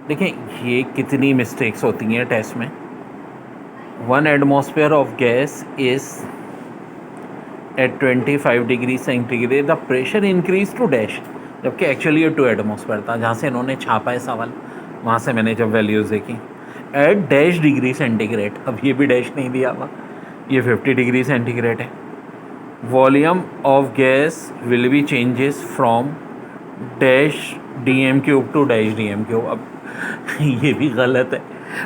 देखें ये कितनी मिस्टेक्स होती हैं टेस्ट में। 1 atmosphere of gas is at 25 degree centigrade, the pressure increase to dash, जबकि एक्चुअली ये 2 एटमॉस्फेयर था। जहाँ से इन्होंने छापा है सवाल वहाँ से मैंने जब वैल्यूज़ देखी एट डैश डिग्री सेंटीग्रेड, अब ये भी डैश नहीं दिया हुआ, ये 50 डिग्री सेंटीग्रेड है। Volume of gas will be changes from dash D M cube to dash D M cube. अब ये भी गलत है,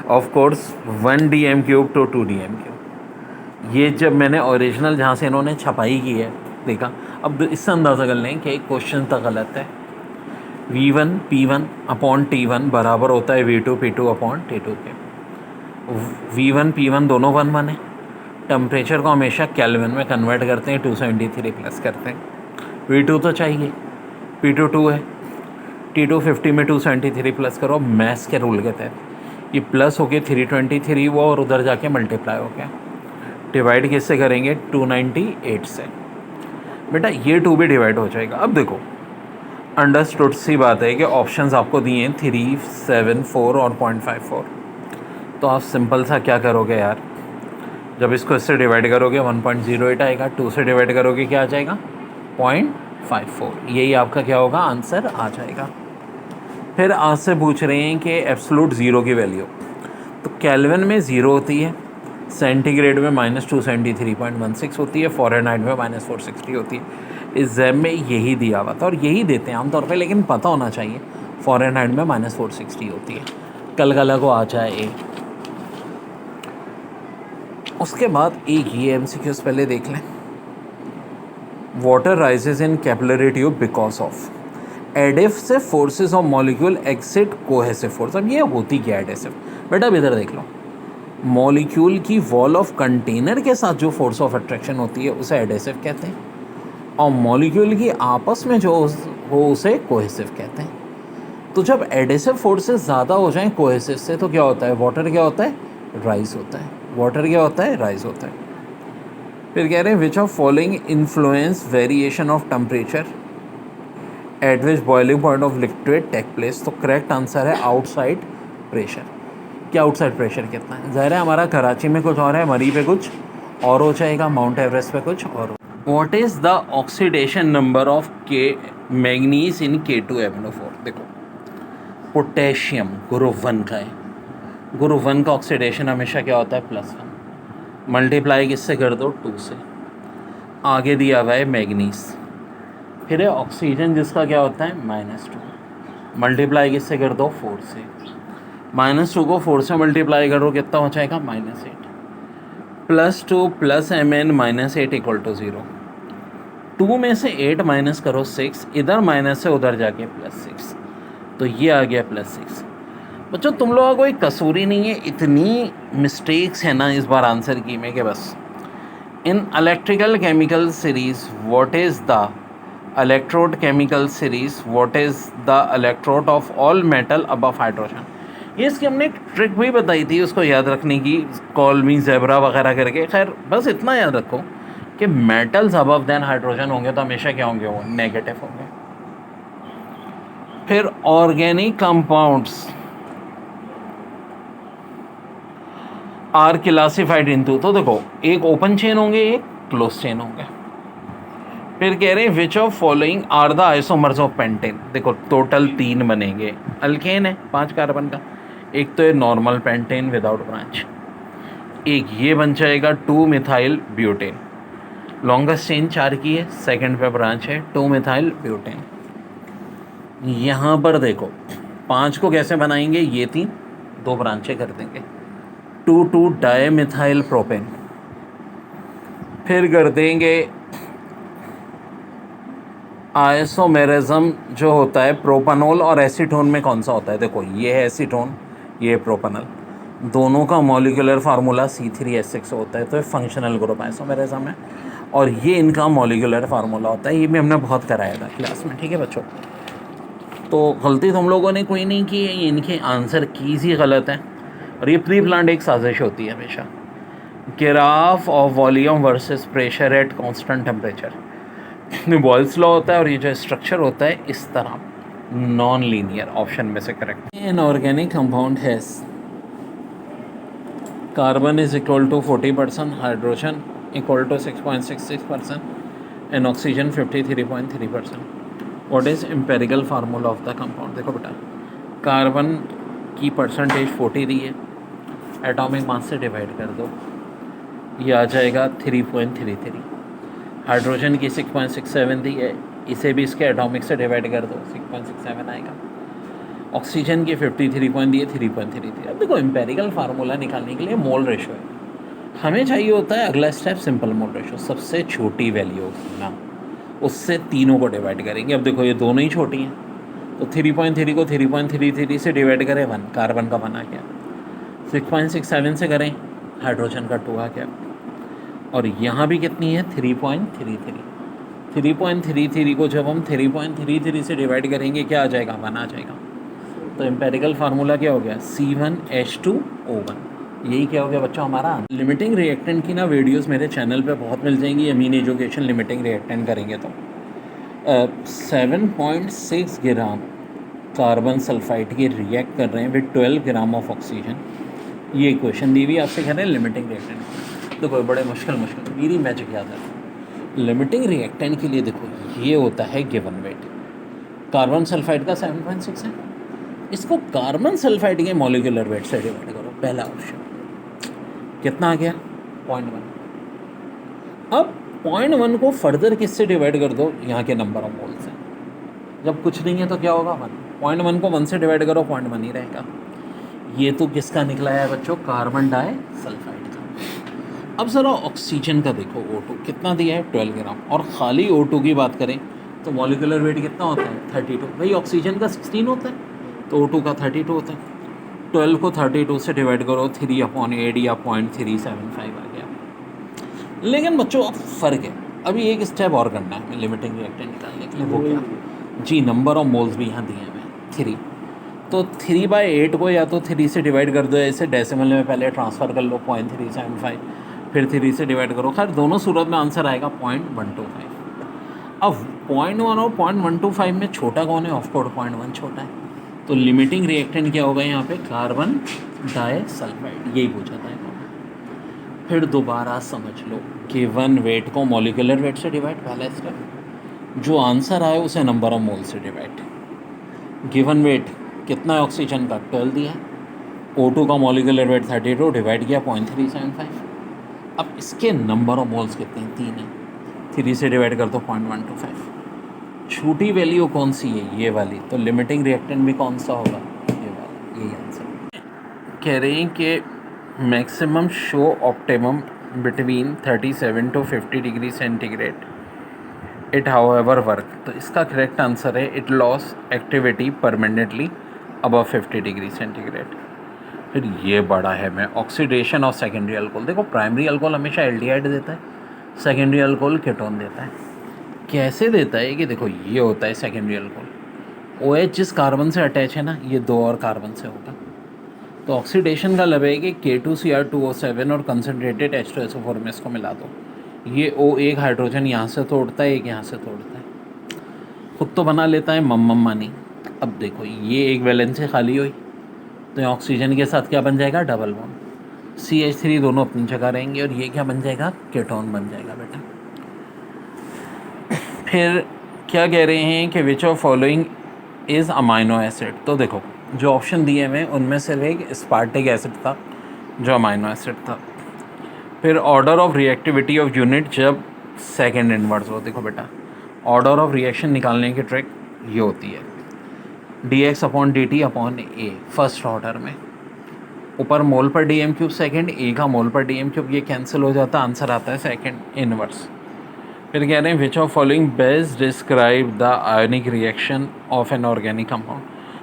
of course 1 D M cube to 2 D M cube. ये जब मैंने ओरिजिनल जहाँ से इन्होंने छपाई की है देखा, अब इससे अंदाज़ा कर लें कि क्वेश्चन तक गलत है। V1 P1 अपॉन T1 बराबर होता है V2 P2 अपॉन T2 के। V1 P1 दोनों 1 1 है। टेम्परेचर को हमेशा केल्विन में कन्वर्ट करते हैं, 273 प्लस करते हैं। V2 तो चाहिए, P2 2 है, T2 50 में 273 प्लस करो मैथ्स के रूल के तहत। ये प्लस हो गया 323 वो, और उधर जाके मल्टीप्लाई हो गया। डिवाइड किससे करेंगे? 298 से। बेटा ये 2 भी डिवाइड हो जाएगा। अब देखो अंडरस्टूड सी बात है कि ऑप्शंस आपको दिए हैं 3, 7, 4 और 0.54। तो आप सिंपल सा क्या करोगे यार, जब इसको इससे डिवाइड करोगे 1.08 आएगा, 2 से डिवाइड करोगे क्या आ जाएगा? 0.54। यही आपका क्या होगा? आंसर आ जाएगा। फिर आज से पूछ रहे हैं कि एब्सोल्यूट ज़ीरो की वैल्यू, तो केल्विन में 0 होती है, सेंटीग्रेड में -273.16 होती है, फ़ारेनहाइट में -460 होती है। इस जैब में यही दिया हुआ था और यही देते हैं आमतौर पे, लेकिन पता होना चाहिए फ़ारेनहाइट में -460 होती है। कलकला को आ जाए। उसके बाद एक ये MCQs पहले देख लें। Water rises in capillary tube because of adhesive forces of molecule exit cohesive force. अब ये होती क्या एडेसिव? बेटा अब इधर देख लो, मॉलिक्यूल की वॉल ऑफ कंटेनर के साथ जो फोर्स ऑफ अट्रैक्शन होती है उसे एडेसिव कहते हैं, और मॉलिक्यूल की आपस में जो हो उसे कोहेसिव कहते हैं। तो जब एडेसिव फोर्सेस ज़्यादा हो जाएं कोहेसिव से तो क्या होता है? वाटर क्या होता है? राइज होता है। वाटर क्या होता है? राइज होता है। फिर कह रहे हैं which of following influence variation of temperature at which boiling point of liquid take place. तो करेक्ट आंसर है आउटसाइड प्रेशर। क्या आउटसाइड प्रेशर कितना है? ज़ाहिर है हमारा कराची में कुछ और है, मरी पे कुछ और हो जाएगा, माउंट एवरेस्ट पे कुछ और। What is the oxidation number of के मैग्नीज इन K2MnO4? देखो पोटेशियम ग्रुप 1 का है, ग्रुप 1 का ऑक्सीडेशन हमेशा क्या होता है? +1। मल्टीप्लाई किससे कर दो? 2 से। आगे दिया हुआ है मैग्नीज, फिर है ऑक्सीजन जिसका क्या होता है? -2। मल्टीप्लाई किससे कर दो? 4 से। -2 को 4 से मल्टीप्लाई करो कितना हो जाएगा? -8। +2 + Mn -8 = 0। 2 में से 8 माइनस करो 6, इधर माइनस से उधर जाके +6, तो ये आ गया +6। बच्चों तुम लोगों का कोई कसूर ही नहीं है, इतनी मिस्टेक्स है ना इस बार आंसर की में कि बस। In electrical chemical series what is the electrode chemical series what is the electrode of all metal above hydrogen. ये इसकी हमने एक ट्रिक भी बताई थी उसको याद रखने की, कॉल मी ज़ेब्रा वगैरह करके। खैर बस इतना याद रखो कि मेटल्स अबव देन हाइड्रोजन होंगे तो हमेशा क्या होंगे? वो नेगेटिव होंगे। फिर organic compounds are classified into, तो देखो एक ओपन चेन होंगे, एक क्लोज चेन होंगे। फिर कह रहे हैं which of following are the isomers of pentane. देखो टोटल 3 बनेंगे, अल्केन है 5 कार्बन का, एक तो है नॉर्मल पेंटेन विदाउट ब्रांच, एक ये बन जाएगा 2 मिथाइल ब्यूटेन। लॉन्गेस्ट चेन 4 की है, सेकंड पे ब्रांच है 2 मिथाइल ब्यूटेन। यहाँ पर देखो 5 को कैसे बनाएंगे? ये 3 2 ब्रांचें कर देंगे, 2 डाई मिथाइल प्रोपेन। फिर कर देंगे आइसोमेरिज्म जो होता है प्रोपानोल और एसीटोन में कौन सा होता है? देखो ये है एसीटोन, ये प्रोपानल, दोनों का मॉलिक्यूलर फार्मूला C3H6 होता है, तो ये फंक्शनल ग्रुप आइसोमेरिज्म है, और ये इनका मॉलिक्यूलर फार्मूला होता है। ये भी हमने बहुत कराया था क्लास में, ठीक है बच्चों। तो गलती तुम लोगों ने कोई नहीं की है, इनके आंसर कीज़ ही गलत हैं, और ये प्री प्लान्ड एक साजिश होती है हमेशा। Graph of volume versus pressure at constant temperature, Boyle's law होता है, और ये जो स्ट्रक्चर होता है इस तरह, नॉन लीनियर ऑप्शन में से correct. An organic compound has carbon is equal to 40%, hydrogen equal to 6.66% and oxygen 53.3%। What is empirical formula of the compound? देखो बेटा, कार्बन की परसेंटेज 40 दी है, एटॉमिक मास से डिवाइड कर दो, ये आ जाएगा 3.33। हाइड्रोजन की 6.67 दी है, इसे भी इसके एटॉमिक से डिवाइड कर दो, 6.67 आएगा। ऑक्सीजन की 53 पॉइंट दी है, 3.33। अब देखो एम्पेरिकल फार्मूला निकालने के लिए मोल रेशो है, हमें चाहिए होता है अगला स्टेप सिंपल मोल रेशो, सबसे छोटी वैल्यू होगी ना, उससे तीनों को डिवाइड करेंगे। अब देखो ये दोनों ही छोटी हैं, तो 3.3 को 3.33 से डिवाइड करें 1, कार्बन का 1 आ गया। 6.67 से करें, हाइड्रोजन का 2 आ गया। और यहाँ भी कितनी है? 3.33। 3.33 को जब हम 3.33 से डिवाइड करेंगे क्या आ जाएगा? 1 आ जाएगा। तो एम्पेरिकल फार्मूला क्या हो गया? C1H2O1। यही क्या हो गया बच्चों हमारा? लिमिटिंग रिएक्टेंट की ना वीडियोस मेरे चैनल पे बहुत मिल जाएंगी, अमीन एजुकेशन लिमिटिंग रिएक्टेंट करेंगे तो 7.6 ग्राम कार्बन सल्फाइड के रिएक्ट कर रहे हैं विद 12 ग्राम ऑफ ऑक्सीजन। ये इक्वेशन दी हुई आपसे कह रहे हैं लिमिटिंग रिएक्टेंट। देखो बड़े मुश्किल मेरी मैजिक याद है। लिमिटिंग रिएक्टेंट के लिए देखो ये होता है गिवन वेट, कार्बन सल्फाइड का 7.6 है, इसको कार्बन सल्फाइड के मॉलिक्यूलर वेट से डिवाइड करो, पहला ऑप्शन कितना आ गया? 0.1। अब 0.1 को फर्दर किससे डिवाइड कर दो? यहाँ के नंबर ऑफ मोल से। जब कुछ नहीं है तो क्या होगा? 1। 0.1 को 1 से डिवाइड करो, 0.1 ही रहेगा। ये तो किसका निकला है बच्चों? कार्बन डाई सल्फाइड का। अब ज़रा ऑक्सीजन का देखो, O2 कितना दिया है? 12 ग्राम। और ख़ाली O2 की बात करें तो मॉलिक्यूलर वेट कितना होता है? 32। भाई ऑक्सीजन का 16 होता है, तो O2 का 32 होता है। 12 को 32 से डिवाइड करो, 3/8 या 0.375 आ गया। लेकिन बच्चों अब फ़र्क है, अभी एक स्टेप और करना है हमें लिमिटिंग रिएक्टेंट निकालने के लिए। वो क्या? जी नंबर ऑफ मोल्स भी यहाँ दिए हैं हमें 3। तो 3/8 को या तो 3 से डिवाइड कर दो, ऐसे डेसिमल में पहले ट्रांसफ़र कर लो 0.375, फिर 3 से डिवाइड करो। खैर दोनों सूरत में आंसर आएगा 0.125। अब 0.1 और 0.125 में छोटा कौन है? ऑफ कोर्स 0.1 छोटा है। तो लिमिटिंग रिएक्टेंट क्या होगा यहाँ पे? Carbon disulphide. यही पूछा था इन्होंने। फिर दोबारा समझ लो, गिवन वेट को मॉलिक्यूलर वेट से डिवाइड, पहला स्टेप। जो आंसर आए उसे नंबर ऑफ मोल से डिवाइड। गिवन वेट कितना है ऑक्सीजन का? 12 दिया है। O2 का मॉलिक्यूलर वेट 32 डिवाइड किया 0.375। अब इसके नंबर ऑफ मोल्स कितने हैं? 3 है। 3 से डिवाइड कर दो 0.125। छोटी वैल्यू कौन सी है? ये वाली। तो लिमिटिंग रिएक्टेंट भी कौन सा होगा? ये वाला। यही आंसर कह रहे हैं कि maximum show optimum between 37 to 50 degree centigrade it however work. तो इसका करेक्ट आंसर है it loss activity permanently above 50 degree centigrade. फिर ये बड़ा है मैं ऑक्सीडेशन ऑफ सेकेंडरी अल्कोहल। देखो प्राइमरी अल्कोहल हमेशा एल्डिहाइड देता है, सेकेंडरी अल्कोहल कीटोन देता है। कैसे देता है कि देखो ये होता है सेकेंडरी अल्कोहल, OH जिस कार्बन से अटैच है ना, ये 2 और कार्बन से होगा। तो ऑक्सीडेशन का लब है कि K2Cr2O7 और कंसनट्रेटेड H2SO4 में इसको मिला दो। ये O एक हाइड्रोजन यहाँ से तोड़ता है, एक यहाँ से तोड़ता है, खुद तो बना लेता है मम्मानी। अब देखो ये एक वैलेंस से खाली हुई, तो ऑक्सीजन के साथ क्या बन जाएगा? Double bond. CH3 दोनों अपनी जगह रहेंगे और ये क्या बन जाएगा? कीटोन बन जाएगा बेटा। फिर क्या कह रहे हैं कि विच of following is amino acid. तो देखो जो ऑप्शन दिए हुए उनमें सिर्फ एक स्पार्टिक एसिड था जो अमाइनो एसिड था। फिर order of reactivity of unit जब सेकेंड इनवर्स हो। देखो बेटा ऑर्डर ऑफ रिएक्शन निकालने की ट्रिक ये होती है dx/dt/A फर्स्ट ऑर्डर में, ऊपर मोल पर dm³ सेकेंड, A का मोल पर dm³, ये कैंसिल हो जाता, आंसर आता है सेकेंड इनवर्स। फिर कह रहे हैं which of following best describe the ionic reaction of N organic compound.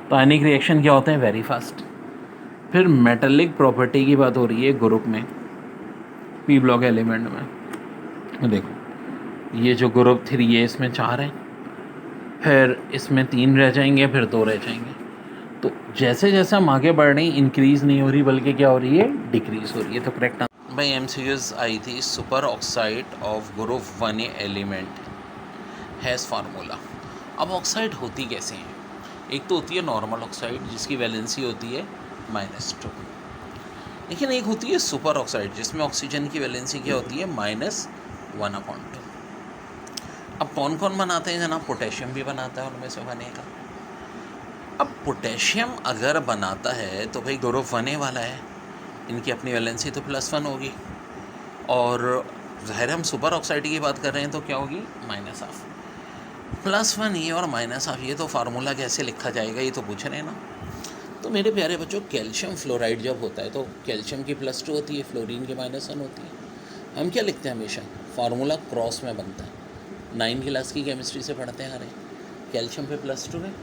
तो आयनिक रिएक्शन क्या होते हैं? Very fast. फिर मेटेलिक प्रॉपर्टी की बात हो रही है ग्रुप में, P ब्लॉक एलिमेंट में। देखो ये जो ग्रुप 3 है इसमें 4 हैं, फिर इसमें 3 रह जाएंगे, फिर 2 रह जाएंगे। तो जैसे जैसे हम आगे बढ़ रहे हैं इंक्रीज़ नहीं हो रही बल्कि क्या हो रही है? डिक्रीज़ हो रही है। तो करेक्ट भाई MCQs आई थी super oxide of group 1A element has formula. अब ऑक्साइड होती कैसे हैं? एक तो होती है नॉर्मल ऑक्साइड जिसकी वैलेंसी होती है -2, लेकिन एक होती है सुपर ऑक्साइड जिसमें ऑक्सीजन की वैलेंसी क्या होती है -1/2। अब कौन कौन बनाते हैं जनाब? पोटेशियम भी बनाता है उनमें से बनेगा। अब पोटेशियम अगर बनाता है तो भाई ग्रुप 1A वाला है, इनकी अपनी वैलेंसी तो +1 होगी, और ज़ाहिर हम सुपर ऑक्साइड की बात कर रहे हैं तो क्या होगी -1/2। +1 ये और -1/2 ये तो फार्मूला कैसे लिखा जाएगा ये तो पूछ रहे हैं ना। तो मेरे प्यारे बच्चों, कैल्शियम फ्लोराइड जब होता है तो कैल्शियम की +2 होती है, फ्लोरीन की -1 होती है। हम क्या लिखते हैं हमेशा? फार्मूला क्रॉस में बनता है। 9 क्लास की केमिस्ट्री से पढ़ते आ रहे हैं। कैल्शियम पे +2 है,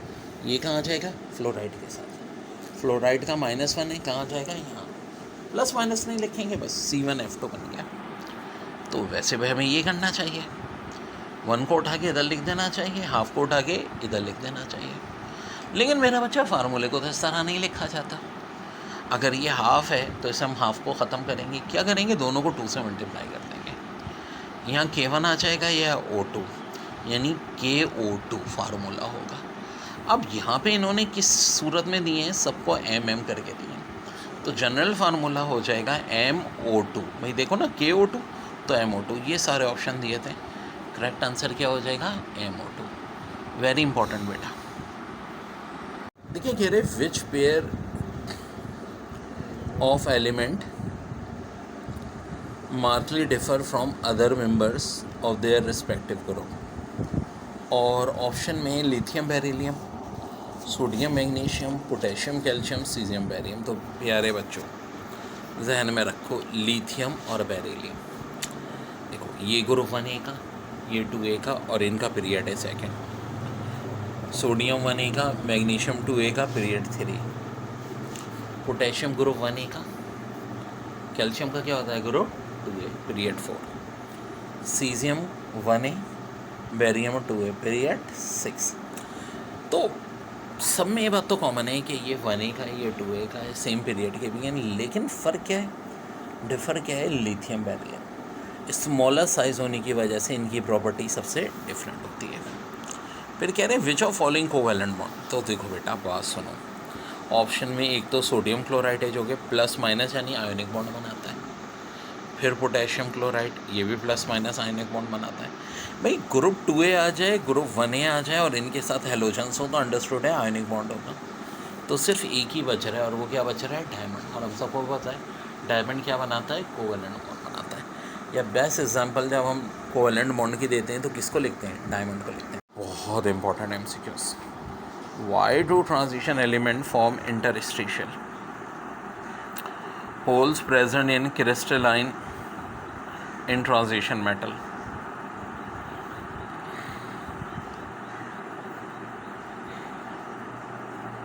ये कहाँ आ जाएगा? फ्लोराइड के साथ। फ्लोराइड का -1 है, कहाँ आ जाएगा? यहाँ। प्लस माइनस नहीं लिखेंगे, बस C1F2 बन गया। तो वैसे भी हमें ये करना चाहिए, 1 को उठा के इधर लिख देना चाहिए, हाफ को उठा के इधर लिख देना चाहिए। लेकिन मेरा बच्चा फार्मूले को तो इस तरह नहीं लिखा जाता। अगर ये हाफ है तो इसे हम हाफ को ख़त्म करेंगे, क्या करेंगे? दोनों को 2 से मल्टीप्लाई कर देंगे। यहाँ K1 आ जाएगा, यह O2, यानी KO2 फार्मूला होगा। अब यहाँ पे इन्होंने किस सूरत में दिए हैं? सबको MM करके दिए हैं, तो जनरल फार्मूला हो जाएगा MO2। भाई देखो ना, KO2 तो MO2, ये सारे ऑप्शन दिए थे। करेक्ट आंसर क्या हो जाएगा? MO2। वेरी इंपॉर्टेंट बेटा। देखिए कह रहे which pair of element markedly differ from other members of their respective group. और ऑप्शन में lithium beryllium, sodium magnesium, potassium calcium, caesium barium. तो प्यारे बच्चों जहन में रखो लिथियम और बेरिलियम। देखो ये ग्रुप 1A का, ये 2A का, और इनका पीरियड है 2। सोडियम 1A का, मैग्नीशियम 2A का, पीरियड 3। पोटेशियम ग्रुप 1A का, कैल्शियम का क्या होता है? Group 2A, period 4। Caesium 1A, barium 2A, period 6। तो सब में ये बात तो कॉमन है कि ये 1A का है, ये 2A का है, सेम पीरियड के भी हैं, लेकिन फ़र्क क्या है? डिफ़र क्या है? लिथियम बेरिलियम स्मॉलर साइज़ होने की वजह से इनकी प्रॉपर्टी सबसे डिफरेंट होती है। फिर कह रहे हैं which of following covalent bond. तो देखो बेटा बात सुनो, ऑप्शन में एक तो सोडियम क्लोराइड है जो कि प्लस माइनस यानी आयोनिक बॉन्ड बनाता है। फिर पोटेशियम क्लोराइड, ये भी प्लस माइनस आयोनिक बॉन्ड बनाता है। भाई ग्रुप 2A आ जाए, ग्रुप 1A आ जाए और इनके साथ हेलोजन्स हो तो अंडरस्टूड है आयोनिक बॉन्ड होगा। तो सिर्फ एक ही बच रहा है, और वो क्या बच रहा है? डायमंड। और हम सबको पता है डायमंड क्या बनाता है? कोवैलेंट बॉन्ड बनाता है। या बेस्ट एग्जांपल जब हम कोवैलेंट बॉन्ड की देते हैं तो किसको लिखते हैं? डायमंड को लिखते हैं। बहुत important MCQs। Why do transition element form interstitial holes present in crystalline in transition metal?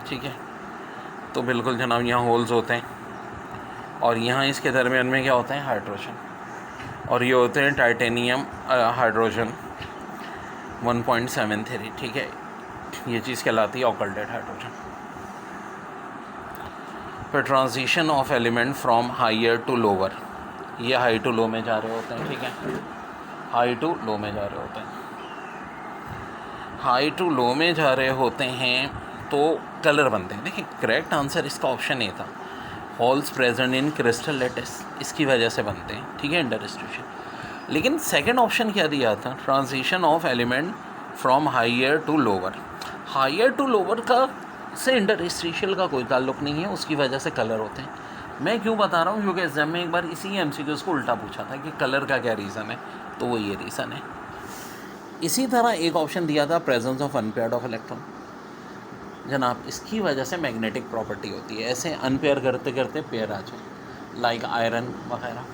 ठीक है, तो बिल्कुल जनाब यहाँ होल्स होते हैं और यहाँ इसके दरमियान में क्या होते हैं? हाइड्रोजन। और ये होते हैं टाइटेनियम हाइड्रोजन 1.73। ठीक है, ये चीज़ कहलाती है ऑक्लटेड हाइड्रोजन। फिर transition of element from higher to lower, ये हाई टू लो में जा रहे होते हैं। ठीक है, हाई टू लो में जा रहे होते हैं। हाई टू लो में जा रहे होते हैं तो कलर बनते हैं। देखिए करेक्ट आंसर इसका ऑप्शन ए था, holes present in crystal lettuce, इसकी वजह से बनते हैं। ठीक है, इंटरस्टिशियल। लेकिन सेकंड ऑप्शन क्या दिया था? Transition of element from higher to lower. Higher to lower का से इंटरस्टिशियल का कोई ताल्लुक़ नहीं है, उसकी वजह से कलर होते हैं। मैं क्यों बता रहा हूँ? क्योंकि एग्जाम में एक बार इसी MCQs को उल्टा पूछा था कि कलर का क्या रीज़न है, तो वो ये रीज़न है। इसी तरह एक ऑप्शन दिया था presence of unpaired of electron. जनाब इसकी वजह से मैग्नेटिक प्रॉपर्टी होती है, ऐसे अनपेयर करते करते पेयर आ जाए, लाइक आयरन वगैरह।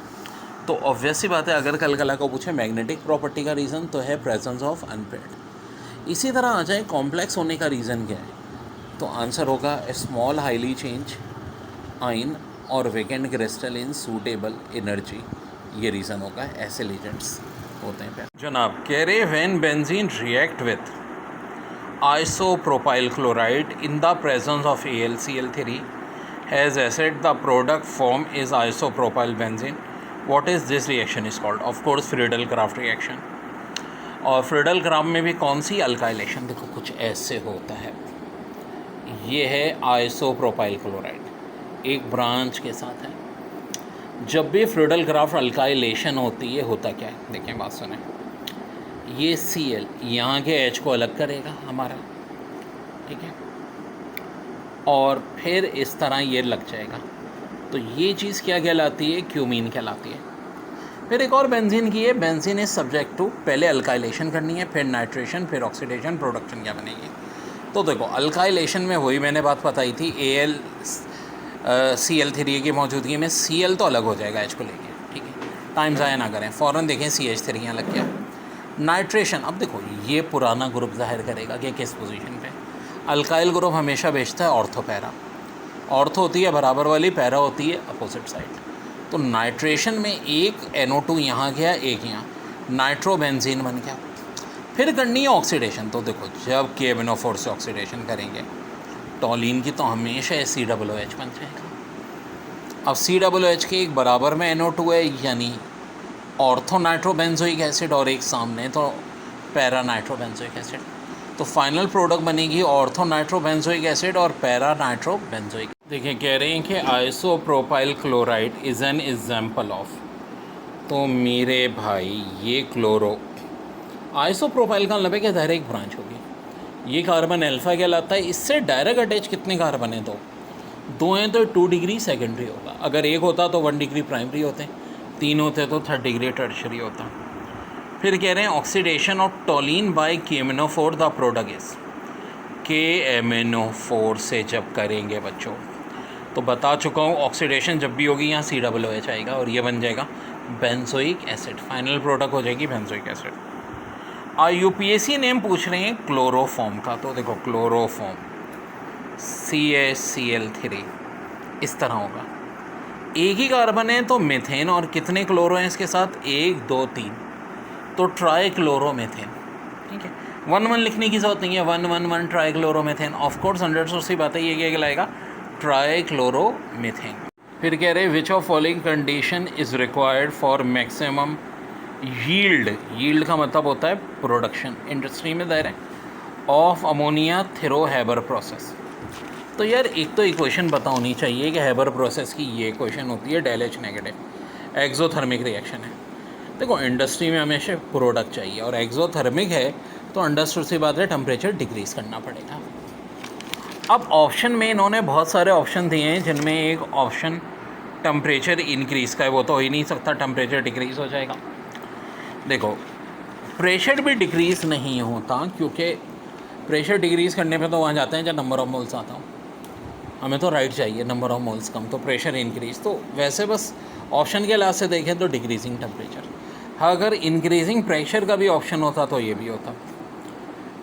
तो ऑब्वियस सी बात है, अगर कल को पूछे मैग्नेटिक प्रॉपर्टी का रीज़न तो है प्रेजेंस ऑफ अनपेयर्ड। इसी तरह आ जाए कॉम्प्लेक्स होने का रीज़न क्या है, तो आंसर होगा स्मॉल हाईली चेंज आइन और वेकेंट क्रिस्टल इन सूटेबल एनर्जी, ये रीज़न होगा। ऐसे लीजेंड्स होते हैं। जनाब कह रहे when benzene react with isopropyl chloride in the presence of AlCl3 has acid, the product form is isopropyl benzene. What is this reaction is called? Of course Friedel-Crafts reaction। और Friedel-Crafts में भी कौन सी alkylation? देखो कुछ ऐसे होता है, ये है आइसोप्रोपाइल क्लोराइड, एक ब्रांच के साथ है। जब भी फ्लूइडल क्राफ्ट अल्काइलेशन होती है, होता क्या है, देखें बात सुने। ये Cl यहाँ के H को अलग करेगा हमारा, ठीक है, और फिर इस तरह ये लग जाएगा। तो ये चीज़ क्या कहलाती है, क्यूमीन कहलाती है। फिर एक और बेंजीन की है, बेंजीन इज सब्जेक्ट टू, पहले अल्काइलेशन करनी है, फिर नाइट्रेशन, फिर ऑक्सीडेशन, प्रोडक्शन क्या बनेगी। तो देखो अल्काइलेशन में वही मैंने बात बताई थी, Cl3 की मौजूदगी में Cl तो अलग हो जाएगा H को लेके, ठीक है, टाइम ज़ाया ना करें, फ़ौरन देखें CH3 यहाँ लग गया। नाइट्रेशन, अब देखो ये पुराना ग्रुप जाहिर करेगा कि किस पोजीशन पे। अल्काइल ग्रुप हमेशा भेजता है ऑर्थो पैरा, ऑर्थो होती है बराबर वाली, पैरा होती है अपोजिट साइड। तो नाइट्रेशन में एक NO2 यहाँ गया, एक यहाँ, नाइट्रोबेंजीन बन गया। फिर करनी है ऑक्सीडेशन। तो देखो जब KMnO4 से ऑक्सीडेशन करेंगे टॉलिन की, तो हमेशा COOH बन जाएगा। अब COOH के एक बराबर में NO2 है, यानी ऑर्थो नाइट्रोबेंजोइक एसिड, और एक सामने तो पैरा नाइट्रोबेंजोइक एसिड। तो फाइनल प्रोडक्ट बनेगी ऑर्थो नाइट्रोबेंजोइक एसिड और पैरा नाइट्रोबेंजोइक। देखिए कह रहे हैं कि isopropyl chloride is an example of. तो मेरे भाई ये क्लोरो, आइसोप्रोपाइल का मतलब है कि डायरेक्ट ब्रांच होगी। ये कार्बन अल्फा कहलाता है। इससे डायरेक्ट अटैच कितने कार्बन हैं, दो हैं, तो 2 डिग्री सेकेंडरी होगा। अगर एक होता तो 1 डिग्री प्राइमरी होते, 3 होते तो 3rd डिग्री टर्शरी होता। फिर कह रहे हैं oxidation of toluene by KMnO4 the product is, KMnO4 से जब करेंगे बच्चों, तो बता चुका हूँ ऑक्सीडेशन जब भी होगी यहाँ COOH आएगा और ये बन जाएगा बेंजोइक एसिड, फाइनल प्रोडक्ट हो जाएगी बेंजोइक एसिड। UPSC नेम पूछ रहे हैं क्लोरोफॉर्म का। तो देखो क्लोरोफॉर्म CaCl3 इस तरह होगा, एक ही कार्बन है तो मीथेन, और कितने क्लोरो हैं इसके साथ, 1 2 3, तो ट्राई क्लोरोमीथेन, ठीक है। 1 लिखने की जरूरत नहीं है, 1 ट्राई क्लोरोमीथेन। ऑफकोर्स 100 सी बात है, ये क्या कहलाएगा, ट्राई क्लोरोमीथेन। फिर कह रहे हैं which of following condition is required for maximum yield का मतलब होता है प्रोडक्शन, इंडस्ट्री में दायरे, of ammonia through Haber process. तो यार एक तो इक्वेशन पता होनी चाहिए कि हैबर प्रोसेस की, ये इक्वेशन होती है ΔH नेगेटिव, एक्सोथर्मिक रिएक्शन है। देखो इंडस्ट्री में हमेशा प्रोडक्ट चाहिए, और एक्सोथर्मिक है तो अंडरस्टूड सी बात है टेम्परेचर डिक्रीज़ करना पड़ेगा। अब ऑप्शन में इन्होंने बहुत सारे ऑप्शन दिए हैं, जिनमें एक ऑप्शन टेम्परेचर इंक्रीज़ का है, वो तो हो ही नहीं सकता, टेम्परेचर डिक्रीज़ हो जाएगा। देखो प्रेशर भी डिक्रीज़ नहीं होता, क्योंकि प्रेशर डिक्रीज़ करने पे तो वहाँ जाते हैं जब नंबर ऑफ मोल्स आता हूँ, हमें तो राइट चाहिए, नंबर ऑफ मोल्स कम तो प्रेशर इंक्रीज़। तो वैसे बस ऑप्शन के लिहाज से देखें तो डिक्रीजिंग टेम्परेचर, हाँ अगर इंक्रीजिंग प्रेशर का भी ऑप्शन होता तो ये भी होता।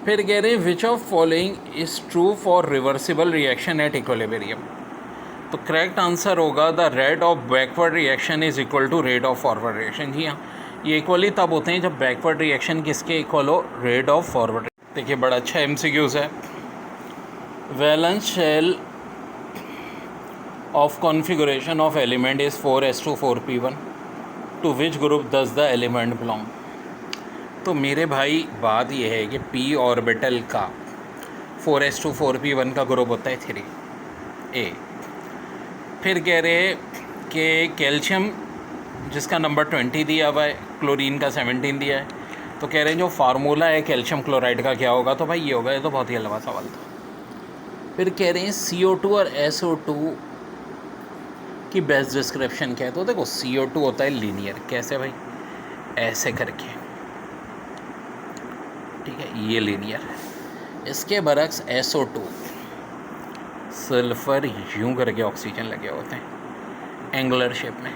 फिर कह रहे हैं which of following is true for reversible reaction at equilibrium. तो करेक्ट आंसर होगा the rate of backward reaction is equal to rate of forward reaction. जी हाँ, ये इक्वली तब होते हैं जब बैकवर्ड रिएक्शन किसके इक्वल हो, रेट ऑफ फॉरवर्ड। देखिए बड़ा अच्छा MCQs है। Valence shell of configuration of element is 4s2 4p1, to which group does the element belong। तो मेरे भाई बात यह है कि p ऑर्बिटल का 4s2 4p1 का ग्रुप होता है 3a। फिर कह रहे हैं कि कैल्शियम जिसका नंबर 20 दिया हुआ है, क्लोरीन का 17 दिया है, तो कह रहे हैं जो फार्मूला है कैल्शियम क्लोराइड का क्या होगा, तो भाई ये होगा। ये तो बहुत ही लंबा सवाल था। फिर कह रहे हैं CO2 और SO2 की बेस्ट डिस्क्रिप्शन क्या है। तो देखो CO2 होता है लीनियर, कैसे भाई, ऐसे करके, ठीक है, ये लीनियर है। इसके बरक्स SO2 सल्फर यूं करके ऑक्सीजन लगे होते हैं एंगुलर शेप में।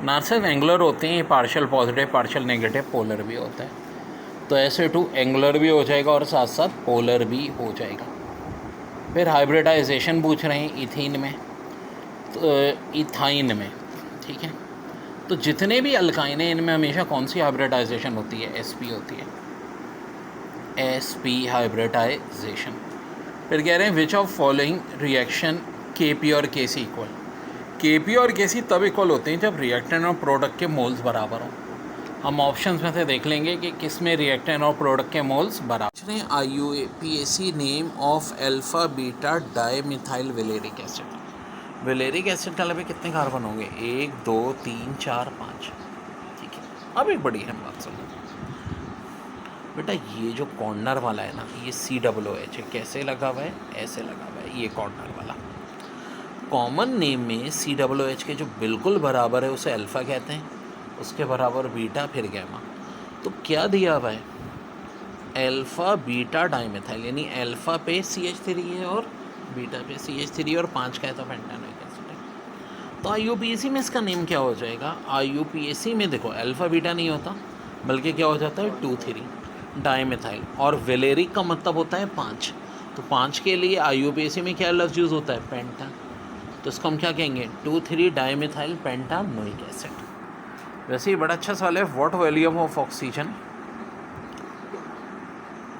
ना सिर्फ एंगुलर होते हैं, partial positive partial negative polar भी होता है। तो SO2 एंगुलर भी हो जाएगा और साथ साथ पोलर भी हो जाएगा। फिर हाइब्रिडाइजेशन पूछ रहे हैं इथीन में, तो इथाइन में, ठीक है। तो जितने भी अल्काइन हैं इनमें हमेशा कौन सी हाइब्रिडाइजेशन होती है, sp होती है, sp हाइब्रिडाइजेशन। फिर कह रहे हैं which of following reaction Kp और Kc इक्वल। Kp और Kc तब इक्वल होते हैं जब रिएक्टेंट और प्रोडक्ट के मोल्स बराबर हों। हम ऑप्शंस में से देख लेंगे कि किस में रिएक्टेंट और प्रोडक्ट के मोल्स बराबर। IUPAC name of alpha beta dimethyl valeric acid. Valeric acid का पे कितने कार्बन होंगे? 1 2 3 4 5। ठीक है, अब एक बड़ी अहम बात सुनो बेटा, ये जो कॉर्नर वाला है ना, ये COOH है। कैसे लगा हुआ है? ऐसे लगा हुआ है, ये कॉर्नर वाला। कॉमन नेम में COOH के जो बिल्कुल बराबर है उसे अल्फ़ा कहते हैं, उसके बराबर बीटा, फिर गैमा। तो क्या दिया हुआ है? अल्फ़ा बीटा डाइमेथाइल, यानी अल्फ़ा पे CH3 है और बीटा पे CH3 और 5 का है तो पेंटानोइक एसिड है। तो IUPAC में इसका नेम क्या हो जाएगा? IUPAC में देखो अल्फ़ा बीटा नहीं होता, बल्कि क्या हो जाता है? 2,3 डाइमेथाइल। और वेलेरिक का मतलब होता है 5, तो 5 के लिए IUPAC में क्या लफ्ज़ यूज़ होता है? पेंटा। तो इसको हम क्या कहेंगे? 2,3 डाइमेथाइल पेंटानोइक एसिड। वैसे ही बड़ा अच्छा सवाल है, what volume of oxygen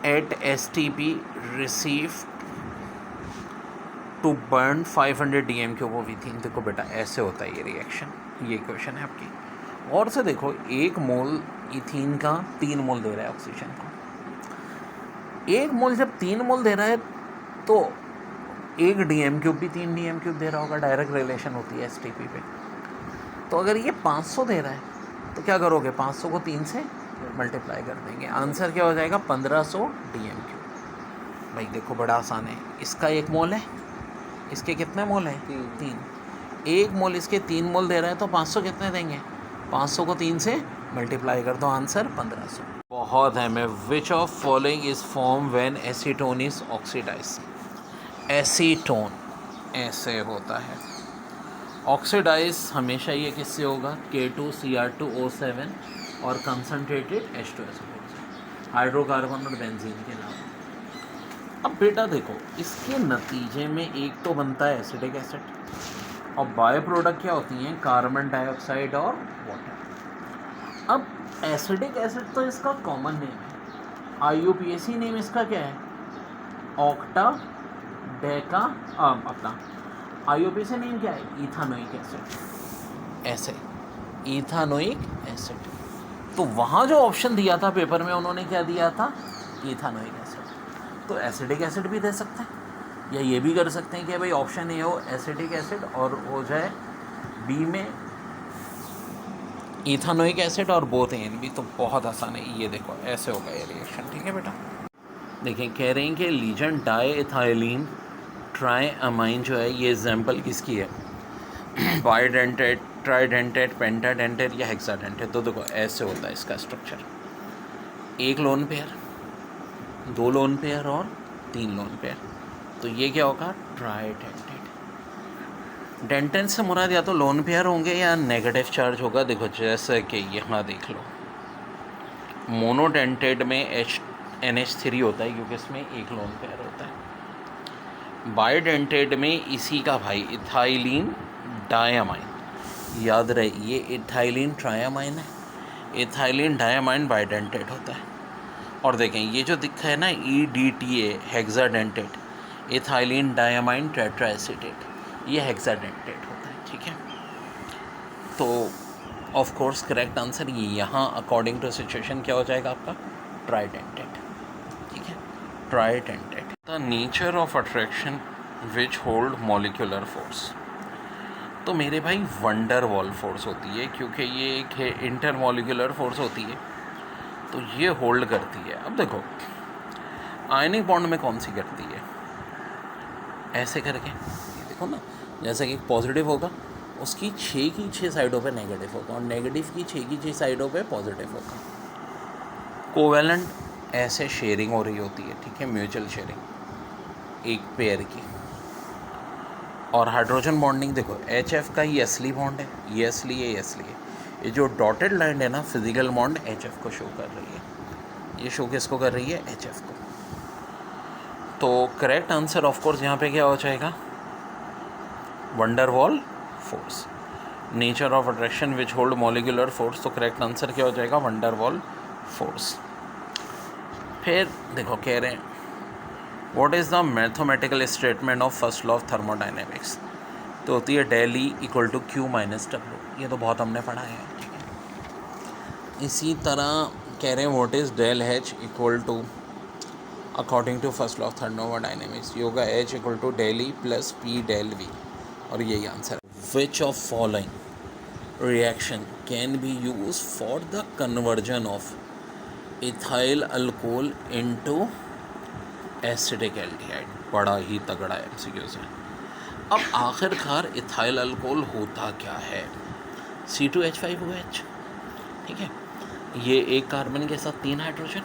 at STP receive to burn 500 DMQ of ethene. देखो बेटा, ऐसे होता है ये रिएक्शन, ये क्वेश्चन है आपकी। और से देखो, 1 मोल इथीन का 3 मोल दे रहा है ऑक्सीजन को। 1 मोल जब 3 मोल दे रहा है तो 1 DMQ भी 3 DMQ दे रहा होगा, डायरेक्ट रिलेशन होती है STP पे। तो अगर ये 500 दे रहा है तो क्या करोगे? 500 को 3 से मल्टीप्लाई कर देंगे, आंसर क्या हो जाएगा? 1500 DMQ। भाई देखो, बड़ा आसान है। इसका 1 मोल है, इसके कितने मोल हैं? 3। 1 मोल इसके 3 मोल दे रहा है तो 500 कितने देंगे? 500 को 3 से मल्टीप्लाई कर दो, आंसर 1500। बहुत है। मैं which of following is form when acetone is oxidise. Acetone ऐसे होता है। ऑक्सीडाइज हमेशा ये किससे होगा? K2Cr2O7 और कंसनट्रेटेड H2SO4, हाइड्रोकार्बन और बेंजीन के अलावा। अब बेटा देखो, इसके नतीजे में एक तो बनता है एसिडिक एसिड, और बाय प्रोडक्ट क्या होती हैं? कार्बन डाइऑक्साइड और वाटर। अब एसिडिक एसिड तो इसका कॉमन नेम है, IUPAC नेम इसका क्या है? ऑक्टा डेका अपना IUPAC नेम क्या है? Ethanoic acid. ऐसे इथानोइक एसिड। तो वहाँ जो ऑप्शन दिया था पेपर में, उन्होंने क्या दिया था? Ethanoic acid. तो एसिडिक एसिड भी दे सकते हैं, या ये भी कर सकते हैं कि भाई ऑप्शन ए हो एसिडिक एसिड और हो जाए बी में इथानोइक एसिड और बोथ एन बी। तो बहुत आसान है, ये देखो ऐसे होगा ये रिएक्शन। ठीक है बेटा, देखें, कह रहे हैं कि लीजन डाईएथाइलिन ट्राइअमाइन जो है, ये एग्जाम्पल किसकी है? बाइडेंटेट, ट्राइडेंटेट, पेंटाडेंटेट या हेक्साडेंटेट। तो देखो ऐसे होता है इसका structure, 1 lone pair, 2 lone pair और 3 लोन पेयर। तो ये क्या होगा? ट्राइडेंटेट। डेंटेन से मुराद या तो लोन पेयर होंगे या नेगेटिव चार्ज होगा। देखो जैसे कि यहाँ देख लो, मोनोडेंटेड में NH3 होता है क्योंकि इसमें 1 लोन पेयर होता है। बाइडेंटेड में इसी का भाई इथाइलिन डायमाइन, याद रहे ये इथाइलिन ट्राइअमाइन है, इथाइलिन डायमाइन बाइडेंटेड होता है। और देखें ये जो दिखा है ना EDTA hexadentate, ethylene diamine tetraacetate, ये हेक्साडेंटेट होता है। ठीक है, तो ऑफ कोर्स करेक्ट आंसर ये यहाँ अकॉर्डिंग टू सिचुएशन क्या हो जाएगा आपका? ट्राइडेंटेट। ठीक है, tridentate. The nature of attraction which hold molecular force. तो मेरे भाई वंडर वॉल फोर्स होती है, क्योंकि ये एक इंटरमॉलिक्यूलर फोर्स होती है, तो ये होल्ड करती है। अब देखो आयनिक बॉन्ड में कौन सी करती है? ऐसे करके, ये देखो ना, जैसे कि पॉजिटिव होगा उसकी 6 की 6 साइडों पे नेगेटिव होगा और नेगेटिव की 6 की 6 साइडों पे पॉजिटिव होगा। कोवेलेंट ऐसे शेयरिंग हो रही होती है। ठीक है, म्यूचुअल शेयरिंग एक पेयर की। और हाइड्रोजन बॉन्डिंग देखो, HF का ही असली बॉन्ड है, ये असली है, ये असली है। ये जो डॉटेड लाइन है ना, फिजिकल बॉन्ड HF को शो कर रही है, ये शो किसको कर रही है? HF को। तो करेक्ट आंसर ऑफ कोर्स यहाँ पे क्या हो जाएगा? Wonder wall force. Nature of attraction which hold molecular force, तो करेक्ट आंसर क्या हो जाएगा? Wonder wall force. फिर देखो कह रहे हैं what is the mathematical statement of first law of thermodynamics. तो होती है del E = Q - W। ये तो बहुत हमने पढ़ा है। ठीक इसी तरह कह रहे हैं what is del H equal to according to first law of thermodynamics योगा H equal to del E plus P del V, और यही आंसर है। Which of following reaction can be use for the conversion of ethyl alcohol into acidic aldehyde? बड़ा ही तगड़ा MCQ है। अब आखिरकार इथाइल अल्कोहल होता क्या है? C2H5OH, ठीक है। ये एक कार्बन के साथ 3 हाइड्रोजन,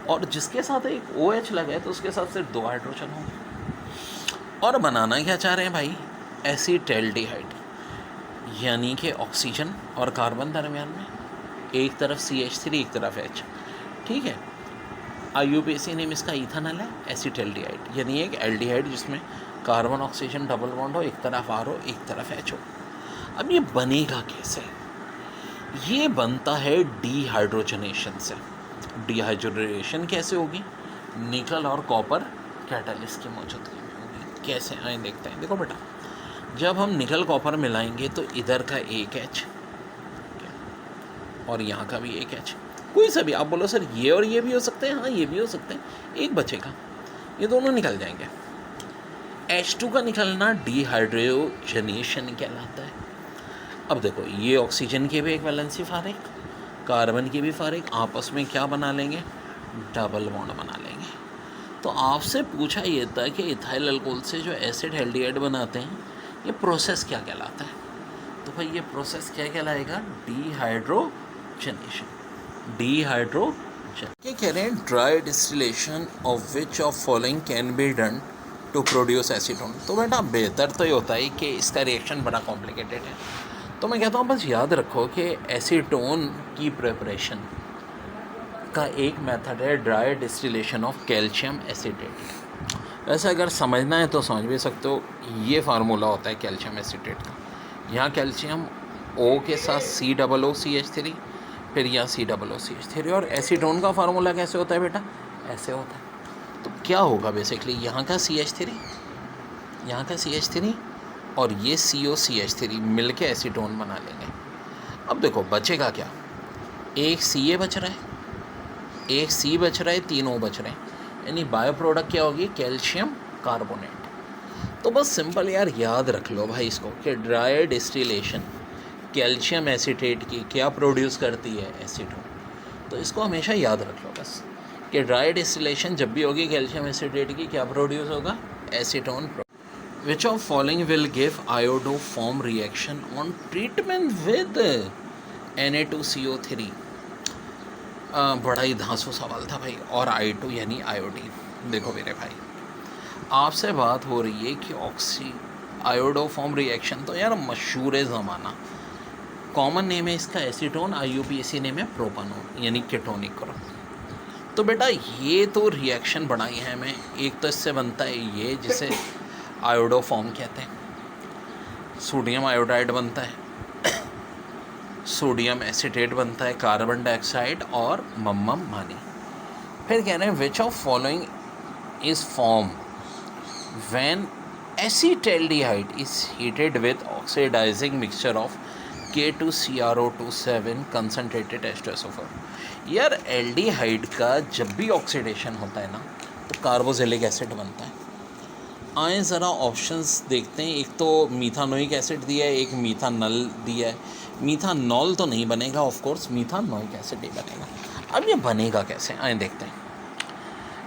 और जिसके साथ एक OH लगा है तो उसके साथ सिर्फ 2 हाइड्रोजन होंगे। और बनाना क्या चाह रहे हैं भाई? एसिटैल्डिहाइड, यानी कि ऑक्सीजन और कार्बन दरमियान में, एक तरफ CH3 एक तरफ H, ठीक है। IUPAC नेम इसका इथानल है, एसिटैल्डिहाइड, यानी एक एल्डिहाइड जिसमें कार्बन ऑक्सीजन डबल बॉन्ड हो, एक तरफ R हो एक तरफ H हो। अब ये बनेगा कैसे? ये बनता है डीहाइड्रोजनेशन से। डीहाइड्रोजनेशन कैसे होगी? निकल और कॉपर कैटालिस्ट की मौजूदगी में होगी। कैसे आए देखते हैं। देखो बेटा, जब हम निकल कॉपर मिलाएंगे तो इधर का एक H और यहाँ का भी एक H, कोई सा भी। आप बोलो सर ये और ये भी हो सकते हैं, हाँ ये भी हो सकते हैं, एक बचेगा, ये दोनों निकल जाएंगे। H2 का निकलना डीहाइड्रोजनेशन कहलाता है। अब देखो, ये ऑक्सीजन के भी एक वैलेंसी फारिक, कार्बन की भी फारिक, आपस में क्या बना लेंगे? डबल बॉन्ड बना लेंगे। तो आपसे पूछा ये था कि इथाइल अल्कोहल से जो एसिड एल्डिहाइड बनाते हैं, ये प्रोसेस क्या कहलाता है? तो भाई ये प्रोसेस क्या कहलाएगा? डीहाइड्रोजनेशन। क्या कह रहे हैं? Dry distillation of which of following can be done to produce acetone. तो बेटा बेहतर तो ये होता है कि इसका रिएक्शन बड़ा कॉम्प्लिकेटेड है, तो मैं कहता हूँ बस याद रखो कि एसीटोन की प्रिपरेशन का एक मेथड है dry distillation of calcium acetate. वैसे अगर समझना है तो समझ भी सकते हो, ये फार्मूला होता है कैल्शियम एसीटेट का। यहाँ कैल्शियम O के साथ COOCH3, फिर यहाँ COOCH3, और एसीटोन का फार्मूला कैसे होता है बेटा? ऐसे होता है। तो क्या होगा बेसिकली, यहाँ का CH3, यहाँ का CH3 और ये COCH3 मिल के एसीटोन बना लेंगे। अब देखो बचेगा क्या? एक CA बच रहा है, एक C बच रहा है, 3 O बच रहे हैं, यानी बायो प्रोडक्ट क्या होगी? Calcium carbonate. तो बस सिंपल यार याद रख लो भाई इसको कि ड्राई डिस्टिलेशन कैल्शियम एसीटेट की क्या प्रोड्यूस करती है? एसीटोन। तो इसको हमेशा याद रख लो बस कि ड्राई डिस्टिलेशन जब भी होगी कैल्शियम एसीटेट की, क्या प्रोड्यूस होगा? Acetone. Which of following will give iodoform reaction on treatment with Na2CO3? बड़ा ही धांसू सवाल था भाई। और I2 यानी आयोडीन। देखो मेरे भाई, आपसे बात हो रही है कि आयोडोफॉर्म रिएक्शन तो यार मशहूर ज़माना, कॉमन नेम है इसका एसीटोन, IUPAC नेम है प्रोपानोन यानी केटोनिक ग्रुप। तो बेटा ये तो रिएक्शन बनाई है मैं, एक तो इससे बनता है ये जिसे आयोडोफॉर्म कहते हैं, सोडियम आयोडाइड बनता है, सोडियम एसीटेट बनता है, कार्बन डाइऑक्साइड और मम्मम मानी। फिर कह रहे हैं which of following is form when acetaldehyde is heated with oxidizing mixture of K2CrO27 concentrated H2SO4। यार एल्डिहाइड का जब भी ऑक्सीडेशन होता है ना तो कार्बोक्सिलिक एसिड बनता है। आए ज़रा ऑप्शंस देखते हैं। एक तो मीथानोइक एसिड दिया है, एक मीथानल दिया है। मीथानॉल तो नहीं बनेगा, ऑफ कोर्स मीथानोइक एसिड ही बनेगा। अब ये बनेगा कैसे, आए देखते हैं।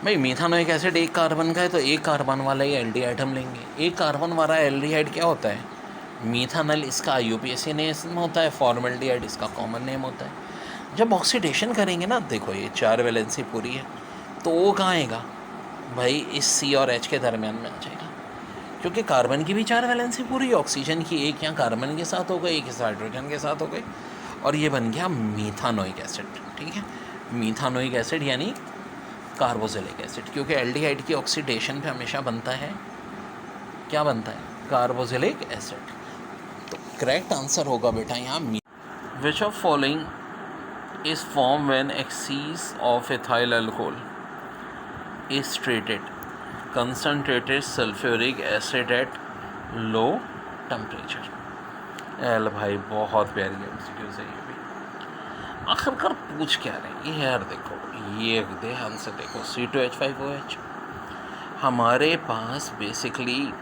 भाई मीथानोइक एसिड एक कार्बन का है तो एक कार्बन वाला ही एल्डिहाइड हम लेंगे। एक कार्बन वाला एल्डिहाइड क्या होता है? मीथानल इसका IUPAC नेम होता है, फॉर्मल्डिहाइड इसका कॉमन नेम होता है। जब ऑक्सीडेशन करेंगे ना, देखो ये 4 वैलेंसी पूरी है तो वो कहाँ आएगा भाई? इस C और H के दरमियान में आ जाएगा, क्योंकि कार्बन की भी 4 वैलेंसी पूरी, ऑक्सीजन की एक यहाँ कार्बन के साथ हो गई, एक इस हाइड्रोजन के साथ हो गई, और ये बन गया मीथानोइक एसिड। ठीक है, मीथानोइक एसिड यानी कार्बोक्सिलिक एसिड, क्योंकि एल्डिहाइड की ऑक्सीडेशन पे हमेशा बनता है, क्या बनता है? Carboxylic acid. तो करेक्ट आंसर होगा बेटा यहाँ विच of following is form when excess of ethyl alcohol is treated concentrated sulphuric acid at low temperature. L भाई बहुत प्यारी एमसीक्यू है ये भी। आखिरकार पूछ क्या रहे हैं ये यार, देखो ये ध्यान से देखो, C2H5OH हमारे पास basically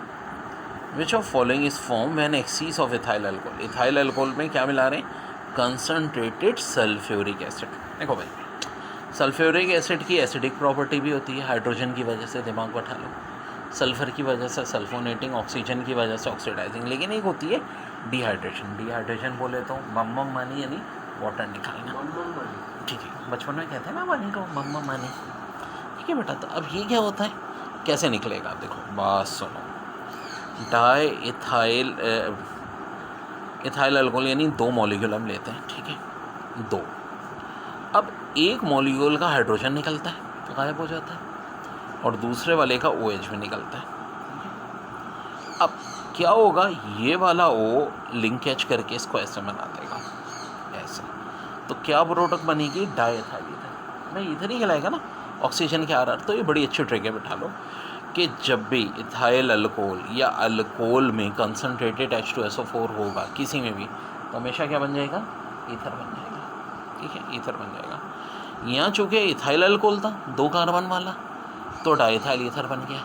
which of following is form when excess of ethyl alcohol. Ethyl alcohol में क्या मिला रहे हैं, कंसनट्रेटेड सल्फ्यूरिक एसिड। देखो भाई, सल्फ्यूरिक एसिड की एसिडिक प्रॉपर्टी भी होती है, हाइड्रोजन की वजह से, दिमाग बैठा लो, सल्फ़र की वजह से सल्फोनेटिंग, ऑक्सीजन की वजह से ऑक्सीडाइजिंग, लेकिन एक होती है डिहाइड्रेशन। डिहाइड्रेशन बोले तो मम मानी यानी वाटर निकालना, ठीक है, बचपन में कहते हैं ना पानी को मम मानी, ठीक है बेटा। तो अब ये क्या होता है, कैसे निकलेगा, आप देखो, बात सुनो। डाई इथाइल अल्कोहल यानी 2 मॉलिक्यूल हम लेते हैं, ठीक है, 2। अब एक मॉलिक्यूल का हाइड्रोजन निकलता है, गायब हो जाता है, और दूसरे वाले का OH भी निकलता है। अब क्या होगा, ये वाला O लिंकेज करके इसको ऐसे बना देगा, ऐसे, तो क्या प्रोडक्ट बनेगी, डाई इथाइल ईथर। भाई इधर ही कहलाएगा ना, ऑक्सीजन के आर। तो ये बड़ी अच्छी ट्रिक है, बैठा लो, कि जब भी इथाइल अल्कोहल या अल्कोहल में कंसनट्रेटेड H2SO4 होगा किसी में भी, तो हमेशा क्या बन जाएगा, ईथर बन जाएगा, ठीक है, ईथर बन जाएगा। यहाँ चूँकि इथाइल अल्कोहल था 2 कार्बन वाला, तो डाईथाइल ईथर बन गया।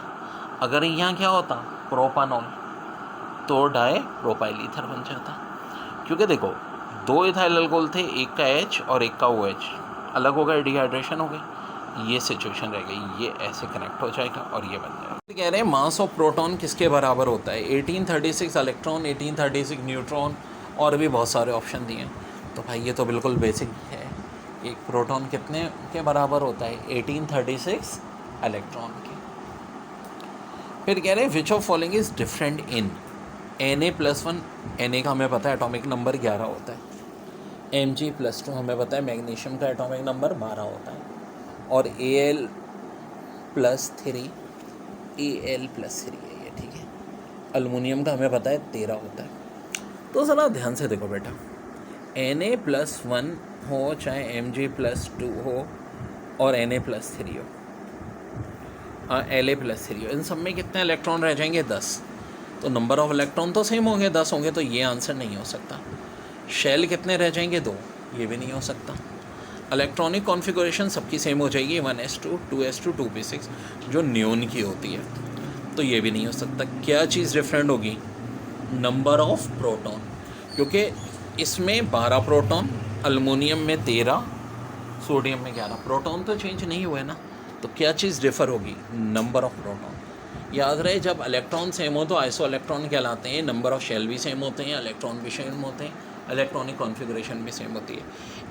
अगर यहाँ क्या होता, प्रोपानॉल, तो डाई प्रोपाइल ईथर बन जाता। क्योंकि देखो 2 इथाइल अल्कोहल थे, एक का H और एक का OH, अलग हो गए, डिहाइड्रेशन हो गई, ये सिचुएशन रह गई, ये ऐसे कनेक्ट हो जाएगा और ये बन जाएगा। कह रहे हैं मास ऑफ प्रोटॉन किसके बराबर होता है, 1836 इलेक्ट्रॉन, 1836 न्यूट्रॉन, और भी बहुत सारे ऑप्शन दिए हैं। तो भाई ये तो बिल्कुल बेसिक है, एक प्रोटॉन कितने के बराबर होता है, 1836 इलेक्ट्रॉन के। फिर कह रहे हैं which of following is different in Na+1, Na का हमें पता है एटॉमिक नंबर 11 होता है, Mg+2 हमें पता है मैग्नीशियम का एटॉमिक नंबर 12 होता है, और Al+3 Al+3 है ये, ठीक है। अल्युमिनियम का हमें पता है 13 होता है। तो ज़रा ध्यान से देखो बेटा, Na+1 हो चाहे Mg+2 हो और Na+3 हो, La+3 हो, इन सब में कितने इलेक्ट्रॉन रह जाएंगे, 10। तो नंबर ऑफ इलेक्ट्रॉन तो सेम होंगे, 10 होंगे, तो ये आंसर नहीं हो सकता। शेल कितने रह जाएंगे, 2, ये भी नहीं हो सकता। इलेक्ट्रॉनिक कॉन्फ़िगरेशन सबकी सेम हो जाएगी, 1s2 2s2 2p6, जो न्यून की होती है, तो ये भी नहीं हो सकता। क्या चीज़ डिफरेंट होगी, नंबर ऑफ प्रोटॉन, क्योंकि इसमें 12 प्रोटॉन, अल्युमिनियम में 13, सोडियम में 11, प्रोटॉन तो चेंज नहीं हुए ना, तो क्या चीज़ डिफ़र होगी, नंबर ऑफ प्रोटॉन। याद रहे, जब इलेक्ट्रॉन सेम हो तो आइसो इलेक्ट्रॉन कहलाते हैं, नंबर ऑफ शेल भी सेम होते हैं, इलेक्ट्रॉन भी सेम होते हैं, इलेक्ट्रॉनिक कॉन्फ़िगरेशन भी सेम होती है।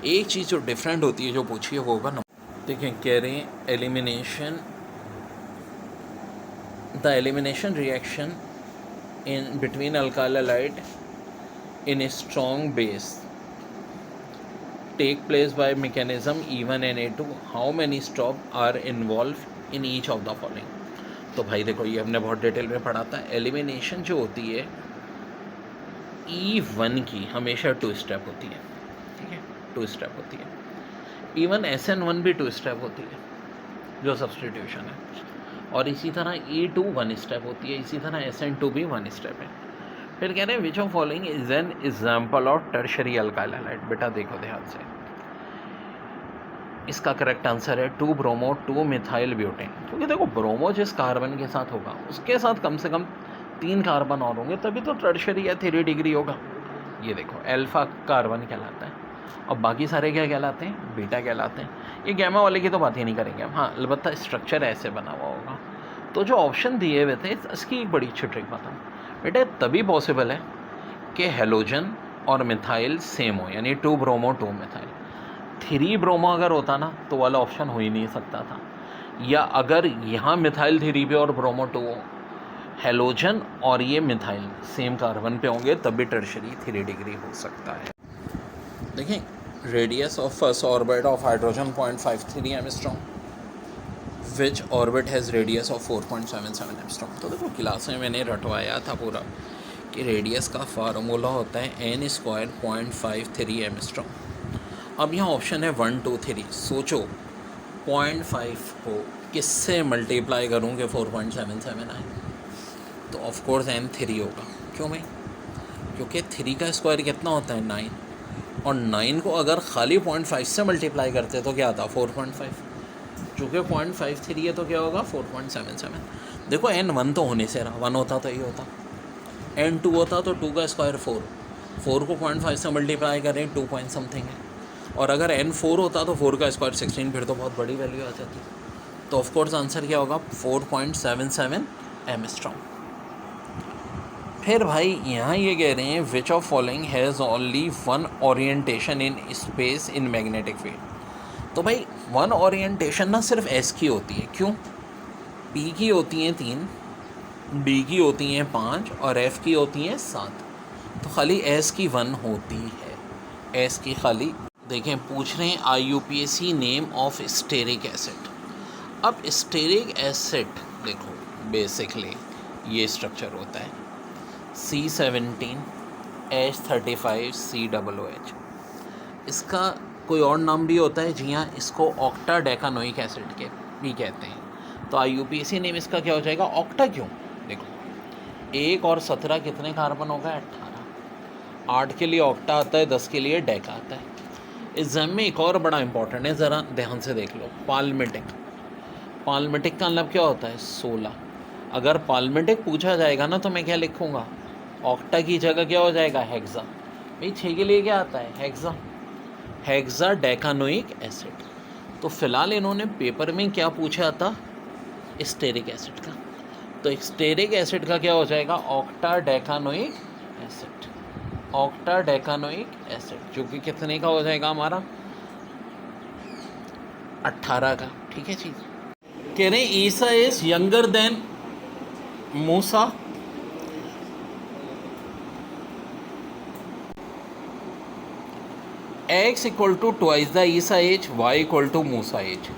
एक चीज़ जो डिफरेंट होती है, जो पूछिए वो होगा नंबर। देखिए कह रहे हैं elimination, the elimination reaction in between alkyl halide in a strong base take place by mechanism E1 and A2, how many stop are involved in each of the following। तो भाई देखो, ये हमने बहुत डिटेल में पढ़ा था। एलिमिनेशन जो होती है E1 की हमेशा 2 स्टेप होती है, ठीक है, 2 स्टेप होती है। इवन SN1 भी 2 स्टेप होती है, जो सब्सटीट्यूशन है, और इसी तरह E2 1 स्टेप होती है, इसी तरह SN2 भी 1 स्टेप है। फिर कह रहे हैं which of following is an example of tertiary alkyl halide. बेटा देखो ध्यान से, इसका करेक्ट आंसर है 2 ब्रोमो 2 मिथाइल ब्यूटेन। क्योंकि देखो ब्रोमो जिस कार्बन के साथ होगा उसके साथ कम से कम 3 कार्बन और होंगे, तभी तो टर्शरी या 3 डिग्री होगा। ये देखो अल्फा कार्बन कहलाता है, और बाकी सारे क्या कहलाते हैं, बीटा कहलाते हैं। ये गैमा वाले की तो बात ही नहीं करेंगे हम, हाँ अलबत्ता स्ट्रक्चर ऐसे बना हुआ होगा। तो जो ऑप्शन दिए हुए थे इसकी एक बड़ी अच्छी ट्रिक बताऊँ बेटा, तभी पॉसिबल है कि हेलोजन और मिथाइल सेम हो, यानी 2 ब्रोमो 2 मिथाइल। 3 ब्रोमो अगर होता ना तो वाला ऑप्शन हो ही नहीं सकता था, या अगर यहाँ मिथाइल 3 पे और ब्रोमो 2 हो, हेलोजन और ये मिथाइल सेम कार्बन पे होंगे, तब भी टर्शरी 3 डिग्री हो सकता है। देखिए radius of first orbit of hydrogen 0.53 angstrom, which orbit has radius of 4.77 angstrom. तो देखो क्लास में मैंने रटवाया था पूरा कि रेडियस का फार्मूला होता है n² 0.53 एंगस्ट्रॉम। अब यहाँ ऑप्शन है 1 2 3, सोचो 0.5 को किससे मल्टीप्लाई करूँ कि 4.77 आए, तो ऑफकोर्स n 3 होगा। क्यों भाई, क्योंकि 3 का स्क्वायर कितना होता है 9, और 9 को अगर खाली 0.5 से मल्टीप्लाई करते तो क्या आता 4.5, चूँकि 0.53 है तो क्या होगा 4.77। देखो n 1 तो होने से रहा, 1 होता तो ये होता, n 2 होता तो 2 का स्क्वायर 4, 4 को 0.5 से मल्टीप्लाई करें 2 पॉइंट समथिंग है, और अगर n 4 होता तो 4 का स्क्वायर 16, फिर तो बहुत बड़ी वैल्यू आ जाती। तो ऑफकोर्स आंसर क्या होगा 4.77 एमस्ट्रॉन्ग। फिर भाई यहाँ ये कह रहे हैं which of following has only one orientation in space in magnetic field. तो भाई वन ओरिएंटेशन ना सिर्फ एस की होती है, क्यों? पी की होती हैं 3, डी की होती हैं 5 और एफ की होती हैं 7, तो खाली एस की 1 होती है, एस की खाली। देखें पूछ रहे हैं IUPAC name of stearic acid. अब स्टेरिक एसिड देखो बेसिकली ये स्ट्रक्चर होता है C17H35COOH। इसका कोई और नाम भी होता है जी हाँ, इसको ऑक्टा डेकानोइक एसिड के भी कहते हैं। तो IUPAC नेम इसका क्या हो जाएगा ऑक्टा। क्यों? देखो 1 और 17 कितने कार्बन हो गए 18, 8 के लिए ऑक्टा आता है, 10 के लिए डेका आता है। एग्जाम में एक और बड़ा इंपॉर्टेंट है, ज़रा ध्यान से देख लो, पाल्मेटिक। पाल्मेटिक का मतलब क्या होता है 16। अगर पाल्मेटिक पूछा जाएगा ना तो मैं क्या लिखूँगा, ऑक्टा की जगह क्या हो जाएगा हेक्सा। भाई 6 के लिए क्या आता है हेक्सा, हेक्सा डेकानोइक एसिड। तो फिलहाल इन्होंने पेपर में क्या पूछा था स्टेरिक एसिड का, तो स्टेरिक एसिड का क्या हो जाएगा ऑक्टा डेकानोइक एसिड, ऑक्टा डेकानोइक एसिड, जो कि कितने का हो जाएगा हमारा 18 का। ठीक है चीज़ कह रहे हैं Isa is younger than Musa. X equal to twice the Isa age, Y equal to Musa age.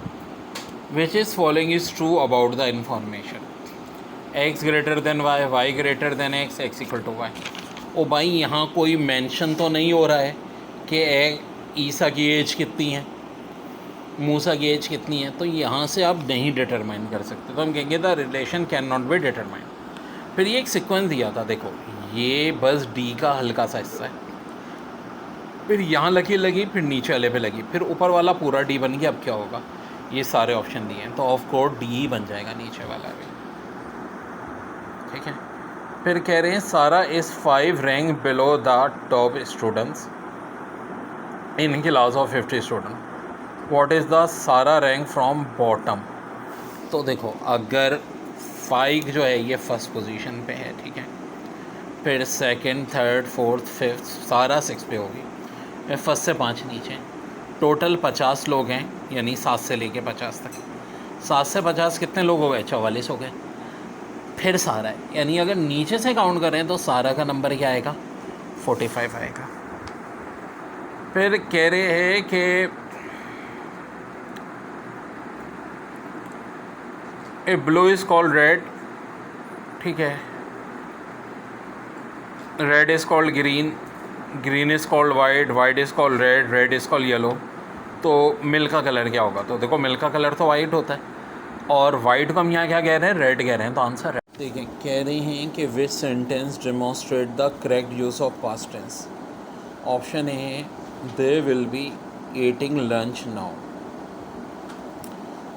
Which is following is true about the information? X greater than Y, Y greater than X, X equal to Y. ओ भाई यहाँ कोई mention तो नहीं हो रहा है कि ईसा की एज कितनी है, मूसा की एज कितनी है, तो यहाँ से आप नहीं डिटरमाइन कर सकते, तो हम कहेंगे the relation can not be determine. फिर ये एक सीक्वेंस दिया था, देखो ये बस डी का हल्का सा हिस्सा है, फिर यहाँ लगी, फिर नीचे वाले पे लगी, फिर ऊपर वाला पूरा डी बन गया। अब क्या होगा, ये सारे ऑप्शन दिए हैं तो ऑफ कोर्स डी ही बन जाएगा नीचे वाला भी। ठीक है, फिर कह रहे हैं सारा is 5 rank below the top students in class of 50 student. What is the सारा रैंक फ्रॉम बॉटम। तो देखो अगर 5 जो है ये फर्स्ट पोजीशन पे है, ठीक है, फिर सेकंड, थर्ड, फोर्थ, फिफ्थ सारा 6 पे होगी, फिर फर्स्ट से 5 नीचे, टोटल 50 लोग हैं, यानी 7 से लेके 50 तक। 7 से 50 कितने लोग हो गए 44 हो गए। फिर सारा है, यानी अगर नीचे से काउंट करें तो सारा का नंबर क्या आएगा 45 आएगा। फिर कह रहे हैं कि ए ब्लू इज़ कॉल्ड रेड, ठीक है, red is called green, green is called white, white is called red, red is called yellow. तो मिल्क का कलर क्या होगा, तो देखो मिल्क का कलर तो वाइट होता है, और वाइट को हम यहाँ क्या कह रहे हैं रेड कह रहे हैं, तो आंसर है। देखिए कह रहे हैं कि which sentence demonstrate the correct use of past tense. Option A है they will be eating lunch now,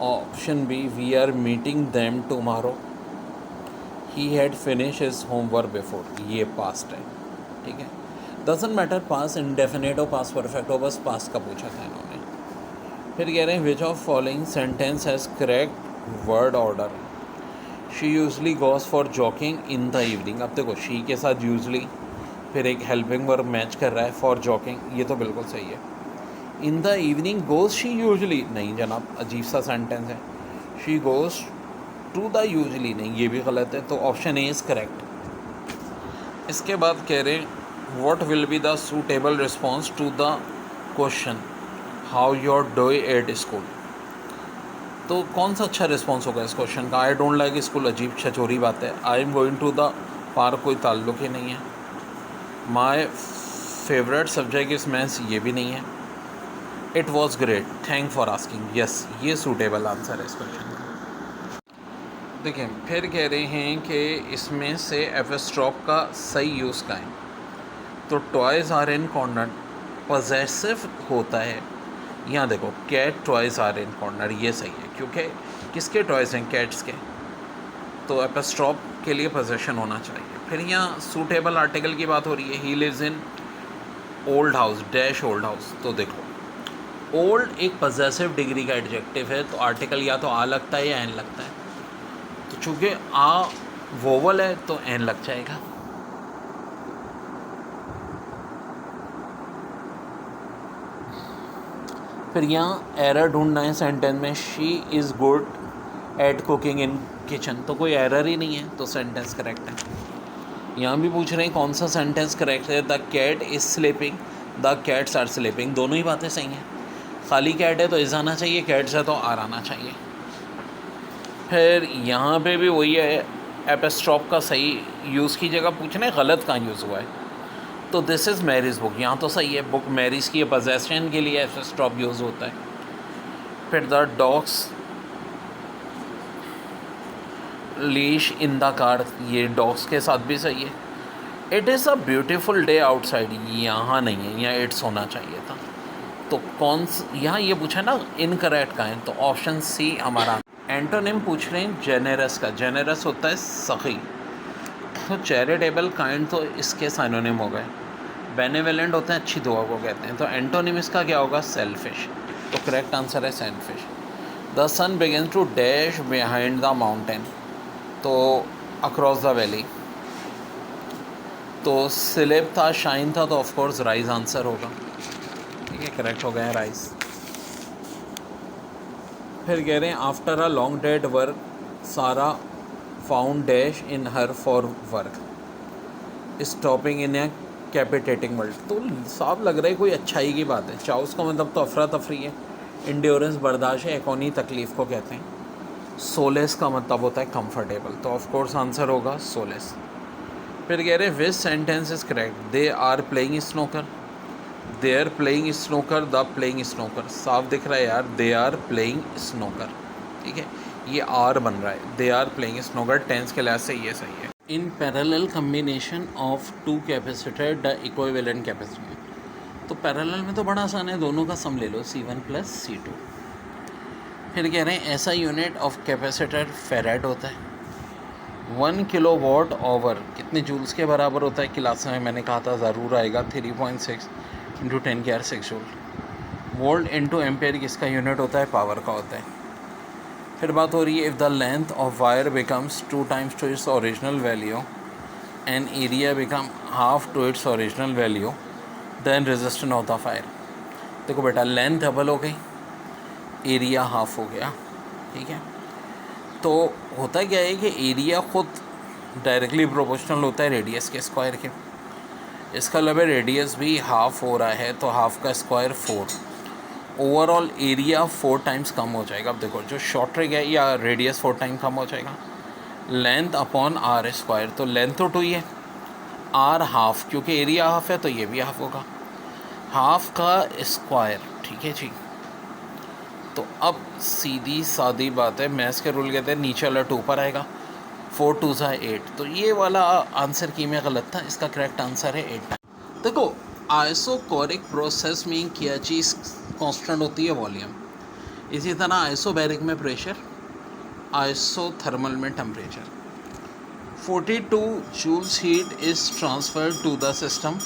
option B we are meeting them tomorrow, he had finish his homework before, ये past है। ठीक है, doesn't matter pass indefinite हो पास perfect हो, बस पास का पूछा था इन्होंने। फिर कह रहे हैं which of following sentence has correct word order. She usually goes for jogging in the evening. अब देखो शी के साथ यूजली, फिर एक हेल्पिंग वर्ब मैच कर रहा है फॉर जॉकिंग, ये तो बिल्कुल सही है। In the evening goes she usually, नहीं जनाब अजीब सा सेंटेंस है, she goes to the usually, नहीं ये भी गलत है, तो ऑप्शन ए इज़ करेक्ट। इसके बाद कह रहे हैं what will be the suitable response to the question how your doing at school. तो कौन सा अच्छा रिस्पॉन्स होगा इस क्वेश्चन का। आई डोंट लाइक स्कूल अजीब छचोरी बात है, I am going to the park कोई ताल्लुक ही नहीं है, my favourite subject is maths, ये भी नहीं है, it was great thank for asking, yes ये सूटेबल आंसर है इस क्वेश्चन का। देखिए फिर कह रहे हैं कि इसमें से एपिस्ट्रॉफ का सही यूज़ का है, तो toys are in corner possessive होता है। यहाँ देखो cat toys are in corner, ये सही है क्योंकि किसके टॉयज हैं, कैट्स के, तो एपिस्ट्रॉप के लिए पोजेशन होना चाहिए। फिर यहाँ सूटेबल आर्टिकल की बात हो रही है, he lives in old house dash old house. तो देखो ओल्ड एक पॉजेसिव डिग्री का एडजेक्टिव है, तो आर्टिकल या तो आ लगता है या एन लगता है, तो चूँकि आ वोवल है तो एन लग जाएगा। फिर यहाँ एरर ढूंढना है सेंटेंस में, she is good at cooking in kitchen, तो कोई एरर ही नहीं है, तो सेंटेंस करेक्ट है। यहाँ भी पूछ रहे हैं कौन सा सेंटेंस करेक्ट है, the cat is sleeping, the cats are sleeping, दोनों ही बातें सही हैं। खाली कैट है तो इज़ आना चाहिए, कैट्स है तो आर आना चाहिए। फिर यहाँ पे भी वही है, एपिस्ट्रॉप का सही यूज़ की जगह पूछने गलत कहाँ यूज़ हुआ है, तो दिस इज़ मैरीज बुक, यहाँ तो सही है, बुक मैरीज की पोजेशन के लिए एपिस्ट्रॉप यूज़ होता है। फिर the dogs leash in the car, ये डॉग्स के साथ भी सही है। It is a beautiful day outside, यहाँ नहीं है, यहाँ इट्स होना चाहिए था। तो कौन यहाँ ये पूछा ना इनकरेक्ट का है, तो ऑप्शन सी हमारा। एंटोनिम पूछ रहे हैं जेनेरस का, जेनेरस होता है सखी, तो चैरिटेबल काइंड तो इसके साइनोनिम हो गए। बेनेवलेंट होते हैं अच्छी दुआ को कहते हैं, तो एंटोनिम इसका क्या होगा, सेल्फिश, तो करेक्ट आंसर है selfish. The sun begins to dash behind the mountain, तो अक्रॉस द वैली, तो स्लिप था शाइन था, तो ऑफकोर्स राइज आंसर होगा, ठीक है, करेक्ट हो गया राइज। फिर कह रहे हैं after a long dead work Sara found dash in her for work stopping in a capitating world, तो साफ लग रहा है कोई अच्छाई की बात है। चाउस का मतलब तो अफरा तफरी है, इंड्योरेंस बर्दाश्त है, एकोनी तकलीफ़ को कहते हैं। सोलेस का मतलब होता है कंफर्टेबल, तो ऑफ कोर्स आंसर होगा सोलेस। फिर कह रहे हैं which sentence is correct, they are playing snooker, they are playing snooker, the playing snooker, साफ दिख रहा है यार, दे आर प्लेइंग स्नोकर, ठीक है, ये आर बन रहा है, they are playing snooker, tense के लिहाज से ये सही है। In parallel combination of two capacitor the equivalent capacitor, तो पैरेलल में तो बड़ा आसान है, दोनों का सम ले लो C1 प्लस C2। फिर कह रहे हैं ऐसा यूनिट ऑफ कैपेसिटर फेराड होता है, 1 किलोवाट ओवर कितने जूल्स के बराबर होता है, क्लास में मैंने कहा था ज़रूर आएगा, 3.6 into 10⁻⁶ joule. Volt into ampere किसका यूनिट होता है, पावर का होता है। फिर बात हो रही है if the length of wire becomes 2 times to its original value and area become half to its original value then resistance of the fire. देखो बेटा लेंथ डबल हो गई, एरिया हाफ हो गया, ठीक है, तो होता क्या है कि एरिया खुद डायरेक्टली प्रोपोर्शनल होता है रेडियस के स्क्वायर के, इसका मतलब रेडियस भी हाफ हो रहा है, तो हाफ का स्क्वायर 4, ओवरऑल एरिया 4 times कम हो जाएगा। अब देखो जो शॉर्ट है या रेडियस 4 times कम हो जाएगा, लेंथ अपॉन आर स्क्वायर, तो लेंथ तो 2 ही है, आर हाफ, क्योंकि एरिया हाफ है तो ये भी हाफ होगा, हाफ का स्क्वायर, ठीक है जी। तो अब सीधी सादी बात है, मैथ्स के रूल कहते हैं नीचे वाला 2 पर आएगा, 4 2 8, तो ये वाला आंसर की में गलत था, इसका करेक्ट आंसर है 8। देखो आइसोकोरिक प्रोसेस में क्या चीज़ कांस्टेंट होती है, वॉल्यूम, इसी तरह आइसोबैरिक में प्रेशर, आइसोथर्मल में temperature. 42 joules heat is transferred to the system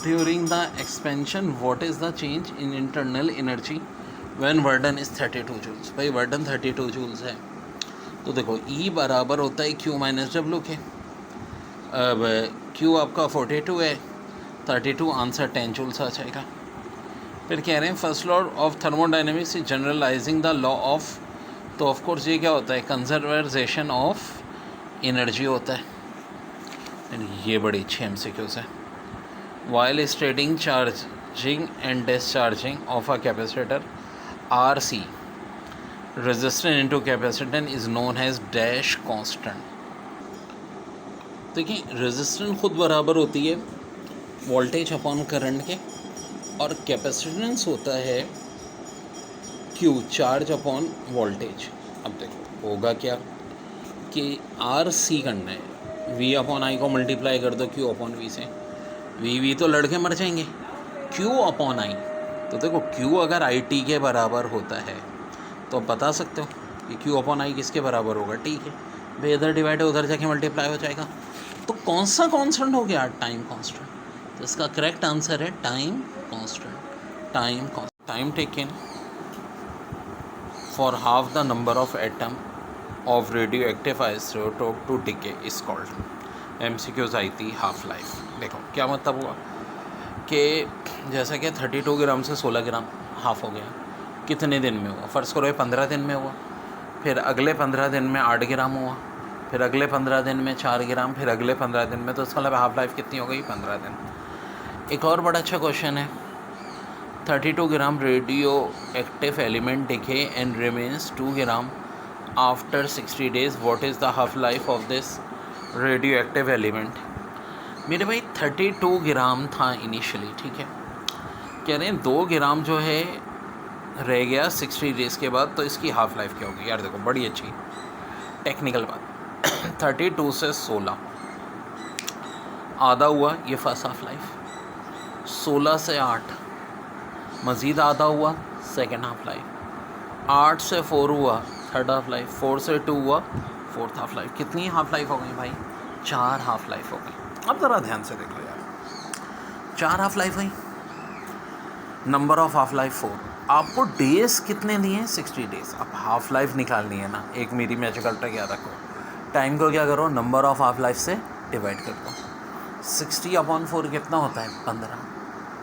during the expansion. What is the change in internal energy when burden is 32 joules? भाई burden 32 joules है, तो देखो E बराबर होता है Q माइनस डब्ल्यू के। अब Q आपका 42 है, 32 आंसर 10 joules आ जाएगा। फिर कह रहे हैं first law of thermodynamics is generalising the law of, तो ऑफ कोर्स ये क्या होता है, कंजर्वेशन ऑफ एनर्जी होता है। ये बड़ी अच्छी MCQs है। While stating charging and discharging of a capacitor RC resistance into capacitance is known as dash constant. देखिए रेजिस्टेंस खुद बराबर होती है वोल्टेज अपॉन करंट के, और कैपेसिटेंस होता है Q चार्ज अपॉन वोल्टेज। अब देखो होगा क्या कि RC करना है, V अपॉन I को मल्टीप्लाई कर दो Q अपॉन V से, वी तो लड़के मर जाएंगे। क्यू अपॉन आई, तो देखो क्यू अगर आई टी के बराबर होता है तो आप बता सकते हो कि क्यू अपॉन आई किसके बराबर होगा। ठीक है भाई, इधर डिवाइड है उधर जाके मल्टीप्लाई हो जाएगा। तो कौन सा कांस्टेंट हो गया? Time constant. तो इसका करेक्ट आंसर है time constant. Time taken for half the number of atom of radioactive isotope to decay is called. MCQs आई थी हाफ लाइफ। देखो क्या मतलब हुआ कि जैसा कि 32 ग्राम से 16 ग्राम हाफ हो गया, कितने दिन में हुआ? फ़र्ज़ करो ये 15 दिन में हुआ, फिर अगले 15 दिन में 8 ग्राम हुआ, फिर अगले 15 दिन में 4 ग्राम, फिर अगले 15 दिन में, तो इसका मतलब हाफ लाइफ कितनी हो गई? 15 दिन। एक और बड़ा अच्छा क्वेश्चन है, 32 gram radioactive element decay and remains 2 gram after 60 days, what is the half life of this radioactive element? मेरे भाई 32 ग्राम था इनिशियली, ठीक है, कह रहे हैं 2 ग्राम जो है रह गया 60 डेज़ के बाद, तो इसकी हाफ़ लाइफ क्या होगी? यार देखो बड़ी अच्छी टेक्निकल बात 32 से 16 आधा हुआ, ये फर्स्ट हाफ लाइफ। 16 से 8 मज़ीद आधा हुआ, सेकेंड हाफ लाइफ। 8 से 4 हुआ, थर्ड हाफ लाइफ। 4 से 2 हुआ, फोर्थ हाफ लाइफ। कितनी हाफ लाइफ हो गई भाई? 4 हाफ लाइफ हो गई। अब ज़रा ध्यान से देख लो यार, 4 हाफ लाइफ हुई, नंबर ऑफ हाफ लाइफ 4। आपको डेज कितने दिए हैं? 60 डेज। अब हाफ लाइफ निकालनी है ना, एक मेरी मैजिकल ट्रिक याद रखो, टाइम को क्या करो, नंबर ऑफ हाफ लाइफ से डिवाइड कर दो। 60/4 कितना होता है? 15,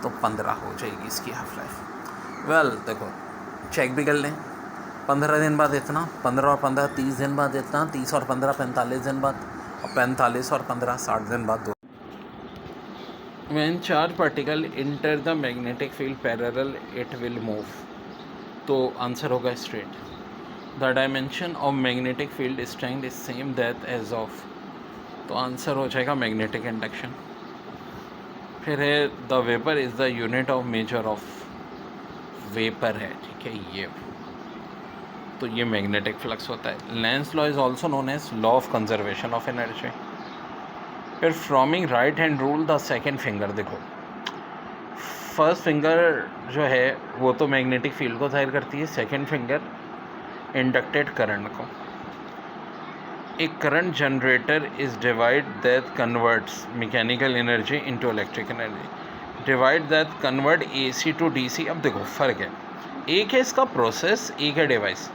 तो 15 हो जाएगी इसकी हाफ लाइफ। वेल देखो चेक भी कर लें, 15 दिन बाद इतना, 15 और 15 30 दिन बाद इतना, 30 और 15 45 दिन बाद, और 45 और 15 60 दिन बाद। When charge particle enter the magnetic field parallel it will move, तो आंसर होगा straight. The dimension of magnetic field strength is same that as of, तो आंसर हो जाएगा मैग्नेटिक इंडक्शन। फिर है the weber is the unit of measure of, weber है, ठीक है ये, तो ये मैग्नेटिक फ्लक्स होता है। Lenz law is also known as law of conservation of energy. फिर Fleming right hand rule the second finger, देखो फर्स्ट फिंगर जो है वो तो मैग्नेटिक फील्ड को जाहिर करती है, सेकेंड फिंगर इंडक्टेड करंट को। एक current generator is device that converts mechanical energy into electric energy, device that convert AC to DC. अब देखो फ़र्क है, एक है इसका प्रोसेस, एक है डिवाइस।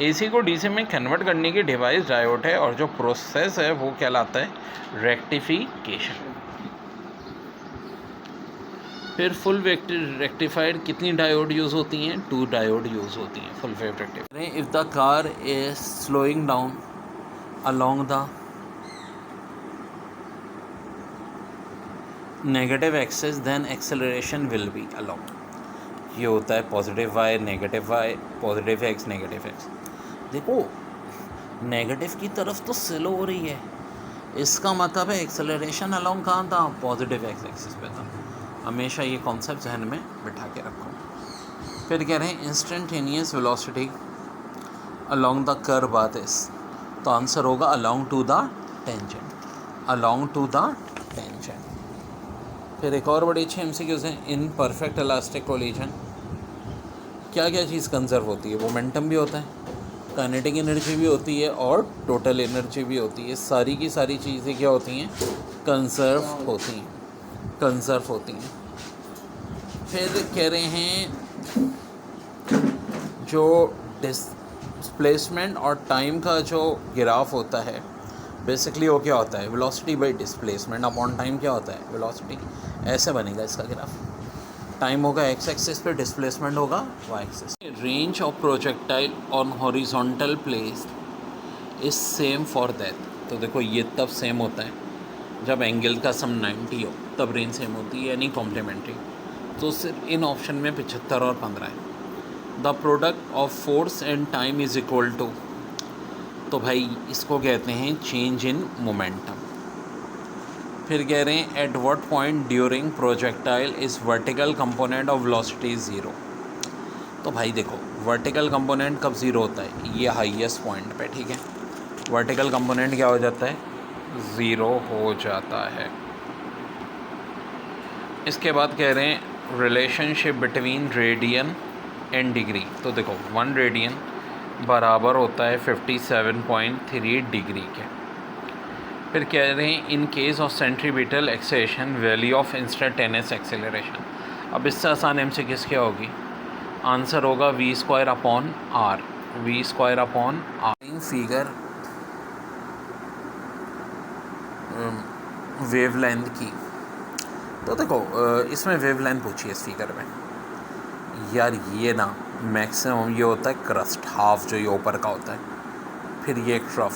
एसी को डीसी में कन्वर्ट करने की डिवाइस डायोड है, और जो प्रोसेस है वो कहलाता है रेक्टिफिकेशन। फिर फुल रेक्टिफाइड कितनी डायोड यूज़ होती हैं? 2 डायोड यूज़ होती हैं full wave rectified. If the car is slowing down along the negative axis then acceleration will be along. ये होता है positive Y, negative Y, positive X, negative X. देखो negative की तरफ तो स्लो हो रही है, इसका मतलब है एक्सेलरेशन अलोंग कहाँ था? पॉजिटिव एक्स एक्सिस पे था। हमेशा ये कॉन्सेप्ट जहन में बिठा के रखो। फिर कह रहे हैं instantaneous velocity along the curve path is, तो आंसर होगा along to the tangent, along to the tangent. फिर एक और बड़ी अच्छी एमसीक्यूज़ हैं, इन परफेक्ट इलास्टिक कोलिजन क्या क्या चीज़ कंजर्व होती है? मोमेंटम भी होता है, काइनेटिक एनर्जी भी होती है, और टोटल एनर्जी भी होती है। सारी की सारी चीज़ें क्या होती हैं? कंजर्व होती हैं, कंजर्व होती हैं। फिर कह रहे हैं जो डिस्प्लेसमेंट और टाइम का जो ग्राफ होता है, बेसिकली वो क्या होता है? Velocity by displacement upon time क्या होता है? वेलोसिटी। ऐसे बनेगा इसका ग्राफ, टाइम होगा एक्स एक्सिस पे, डिस्प्लेसमेंट होगा Y axis. Range of projectile on horizontal place is same for that, तो देखो ये तब सेम होता है जब एंगल का सम 90 हो, तब रेंज सेम होती है, यानी कॉम्प्लीमेंट्री। तो सिर्फ इन ऑप्शन में 75 और 15 है। The product of force and time is equal to, तो भाई इसको कहते हैं चेंज इन मोमेंटम। फिर कह रहे हैं at what point during projectile is vertical component of velocity 0, तो भाई देखो वर्टिकल कंपोनेंट कब 0 होता है? ये हाईएस्ट पॉइंट पे, ठीक है, वर्टिकल कंपोनेंट क्या हो जाता है? 0 हो जाता है। इसके बाद कह रहे हैं relationship between radian and degree. तो देखो 1 रेडियन बराबर होता है 57.3 डिग्री के। फिर कह रहे हैं in case of centripetal acceleration value of instantaneous acceleration. अब इससे आसान MCQ क्या होगी, आंसर होगा v² upon r, v² upon r। Figure wavelength की, तो देखो इसमें वेवलेंथ पूछी है इस फिगर में। यार ये ना मैक्सिमम ये होता है क्रस्ट, हाफ जो ये ऊपर का होता है, फिर ये ट्रफ,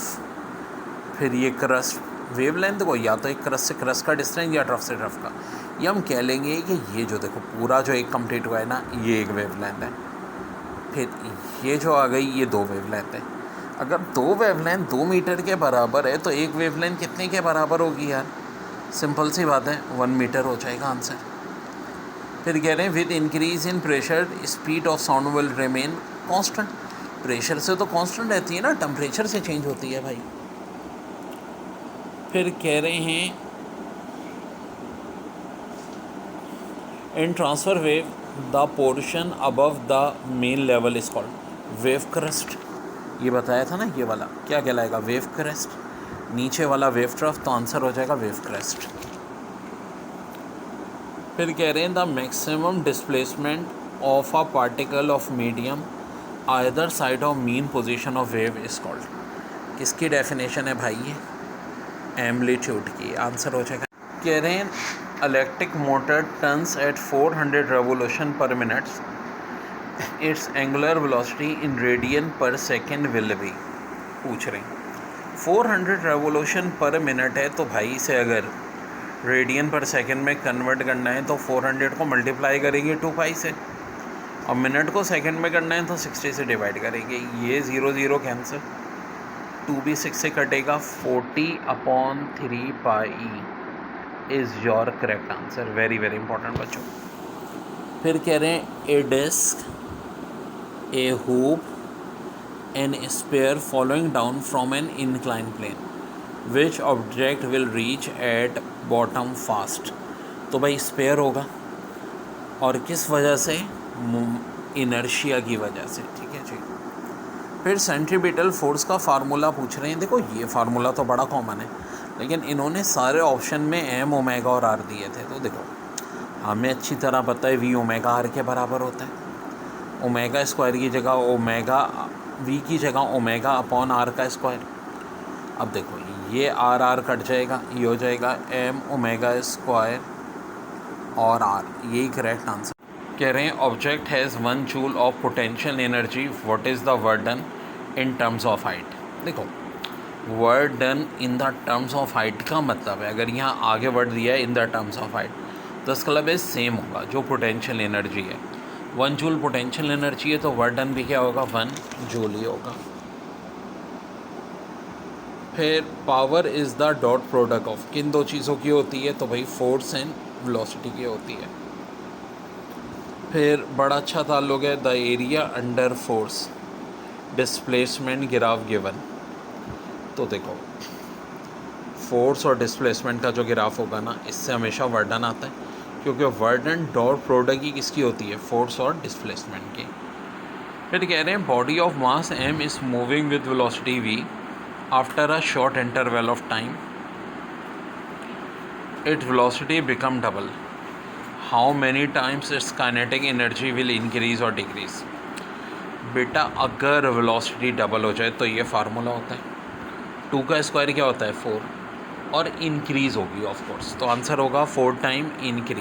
फिर ये क्रस्ट। वेवलेंथ को या तो एक क्रस्ट से क्रस्ट का डिस्टेंस या ट्रफ से ट्रफ का, ये हम कह लेंगे कि ये जो देखो पूरा जो एक कंप्लीट हुआ है ना, ये एक वेवलेंथ है। फिर ये जो आ गई ये 2 वेवलेंथ है। अगर 2 वेवलेंथ 2 मीटर के बराबर है तो एक वेवलेंथ कितने के बराबर होगी यार, सिंपल सी बात है 1 मीटर हो जाएगा आंसर। फिर कह रहे हैं with increase in pressure speed of sound will remain constant. Pressure से तो कांस्टेंट रहती है ना, टेम्परेचर से चेंज होती है भाई। फिर कह रहे हैं in transfer wave the portion above the mean level is called wave crust. ये बताया था ना, ये वाला क्या कहलाएगा, वेव क्रस्ट। नीचे वाला वेव ट्रफ, तो आंसर हो जाएगा वेव क्रस्ट। फिर कह रहे हैं the maximum displacement of a particle of medium either side of mean position of wave is called. किसकी डेफिनेशन है भाई ये, एम्पलीट्यूड की, आंसर हो जाएगा। कह रहे हैं electric motor turns eight 400 revolution पर minute it's angular velocity in radian पर सेकेंड विल बी। पूछ रहे हैं 400 रेवोल्यूशन पर मिनट है, तो भाई इसे अगर रेडियन पर सेकेंड में कन्वर्ट करना है तो 400 को मल्टीप्लाई करेंगे 2π से, और मिनट को सेकेंड में करना है तो 60 से डिवाइड करेंगे। ये 0 0 कैंसिल, 2 भी 6 से कटेगा, 40/3π is your correct answer. Very very important बच्चों। फिर कह रहे हैं a disc, a hoop, an sphere following down from an incline plane which object will reach at bottom fast. तो भाई स्पेयर होगा, और किस वजह से, इनर्शिया की वजह से, ठीक है जी। फिर सेंट्रीपिटल फोर्स का फार्मूला पूछ रहे हैं। देखो ये फार्मूला तो बड़ा कॉमन है, लेकिन इन्होंने सारे ऑप्शन में m, ओमेगा और r दिए थे। तो देखो हमें अच्छी तरह पता है v ओमेगा r के बराबर होता है। ओमेगा स्क्वायर की जगह ओमेगा, v की जगह ओमेगा अपॉन r का स्क्वायर। अब देखो ये r कट जाएगा, ये हो जाएगा m ओमेगा स्क्वायर और r, यही करेक्ट आंसर। कह रहे हैं object has 1 joule of potential energy, what is the work done in terms of height. देखो work done in the terms of height का मतलब है, अगर यहाँ आगे वर्ड दिया है in the terms of height, तो इसका मतलब सेम होगा जो पोटेंशियल एनर्जी है। 1 जूल पोटेंशियल एनर्जी है, तो वर्क डन भी क्या होगा, 1 जूल ही होगा। फिर power is the dot product of, किन 2 चीज़ों की होती है, तो भाई फोर्स एंड वेलोसिटी की होती है। फिर बड़ा अच्छा ताल्लुक है the area under force displacement graph given. तो देखो फोर्स और डिस्प्लेसमेंट का जो ग्राफ होगा ना, इससे हमेशा वर्डन आता है, क्योंकि वर्डन डॉट प्रोडक्ट की किसकी होती है, फोर्स और डिस्प्लेसमेंट की। फिर कह रहे हैं body of mass m is moving with velocity v after a short interval of time, its velocity become double, how many times it's kinetic energy will increase और डिक्रीज। बेटा अगर वेलोसिटी डबल हो जाए तो ये फार्मूला होता है, 2 का स्क्वायर क्या होता है 4, और इंक्रीज़ होगी ऑफ कोर्स, तो आंसर होगा 4 टाइम इंक्रीज।